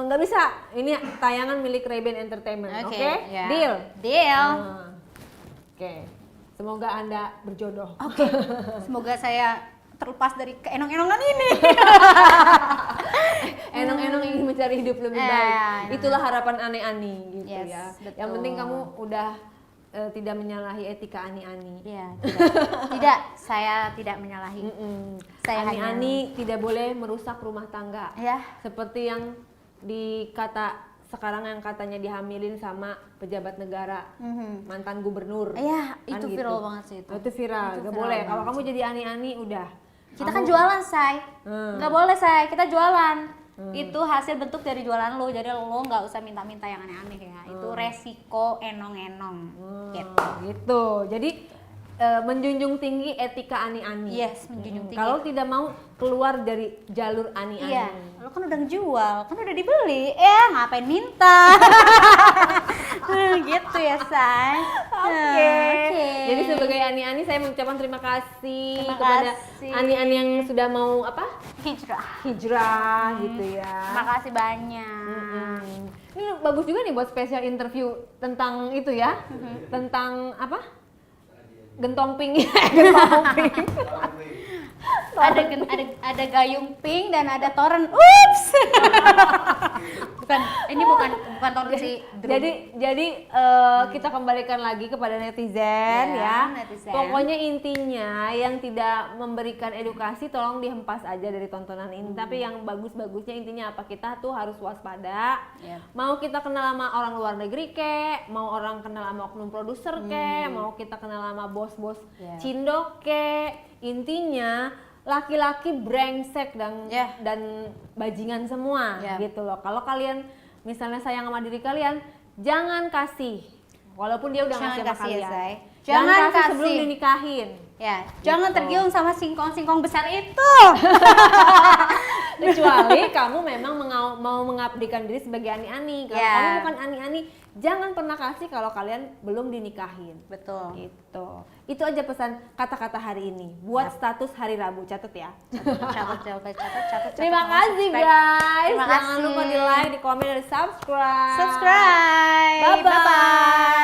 nggak bisa. Ini tayangan milik Reben Entertainment, oke? ya. Deal. Deal. Oke. Semoga Anda berjodoh. Oke. Semoga saya terlepas dari keenong-enongan ini. Enong-enong ingin mencari hidup lebih Eh, baik. iya. Itulah harapan Ani-Ani gitu Yes, ya. betul. Yang penting kamu udah tidak menyalahi etika Ani-Ani. Iya, tidak, saya tidak menyalahi. Saya Ani-Ani tidak boleh merusak rumah tangga. Ya. Seperti yang sekarang yang katanya dihamilin sama pejabat negara, mantan gubernur. Iya, Kan itu gitu. viral banget sih itu. Itu viral, Itu gak viral boleh. banget Kalau kamu jadi Ani-Ani udah. Kita kan jualan, Say. Hmm. Nggak boleh, Say. Kita jualan. Itu hasil bentuk dari jualan lo. Jadi lo nggak usah minta-minta yang aneh-aneh ya. Itu resiko enong-enong. Gitu. Gitu. Jadi menjunjung tinggi etika Ani-Ani. Yes, menjunjung tinggi. Kalau tidak mau keluar dari jalur Ani-Ani. Iya, lo kan udah ngejual, kan udah dibeli. Ngapain minta? Gitu ya, Say. Oke. Jadi sebagai Ani-Ani saya mengucapkan terima kasih Terima kepada kasih. Ani-Ani yang sudah mau Hijrah. hijrah gitu ya. Terima kasih banyak. Ini bagus juga nih buat spesial interview tentang itu ya. Tentang apa? Gentong pink. Gentong pink. Ada gayung pink dan ada toren. Ups. Bukan, ini bukan tahun si Drew. Jadi kita kembalikan lagi kepada netizen Ya, ya. netizen. Pokoknya intinya yang tidak memberikan edukasi tolong dihempas aja dari tontonan ini. Tapi yang bagus-bagusnya intinya apa? Kita tuh harus waspada. Ya. Mau kita kenal sama orang luar negeri kek, mau orang kenal sama oknum produser kek, mau kita kenal sama bos-bos Ya. cindok kek. Intinya laki-laki brengsek Ya. dan bajingan semua Ya. gitu loh. Kalau kalian misalnya sayang sama diri kalian, jangan kasih. Walaupun dia udah Jangan ngasih sama kasih ya, kalian. Say. Jangan Jangan kasih sebelum kasih. dinikahin. Ya, jangan Gitu. tergiung sama singkong-singkong besar itu. Kecuali kamu memang mau mengabdikan diri sebagai ani-ani. Kalau Ya. kamu bukan ani-ani, jangan pernah kasih kalau kalian belum dinikahin. Betul. Gitu. Itu aja pesan kata-kata hari ini. Buat status hari Rabu, catat ya. Catat. Terima kasih guys. Terima Jangan kasih. lupa di like, di komen, dan di subscribe. Subscribe. Bye-bye.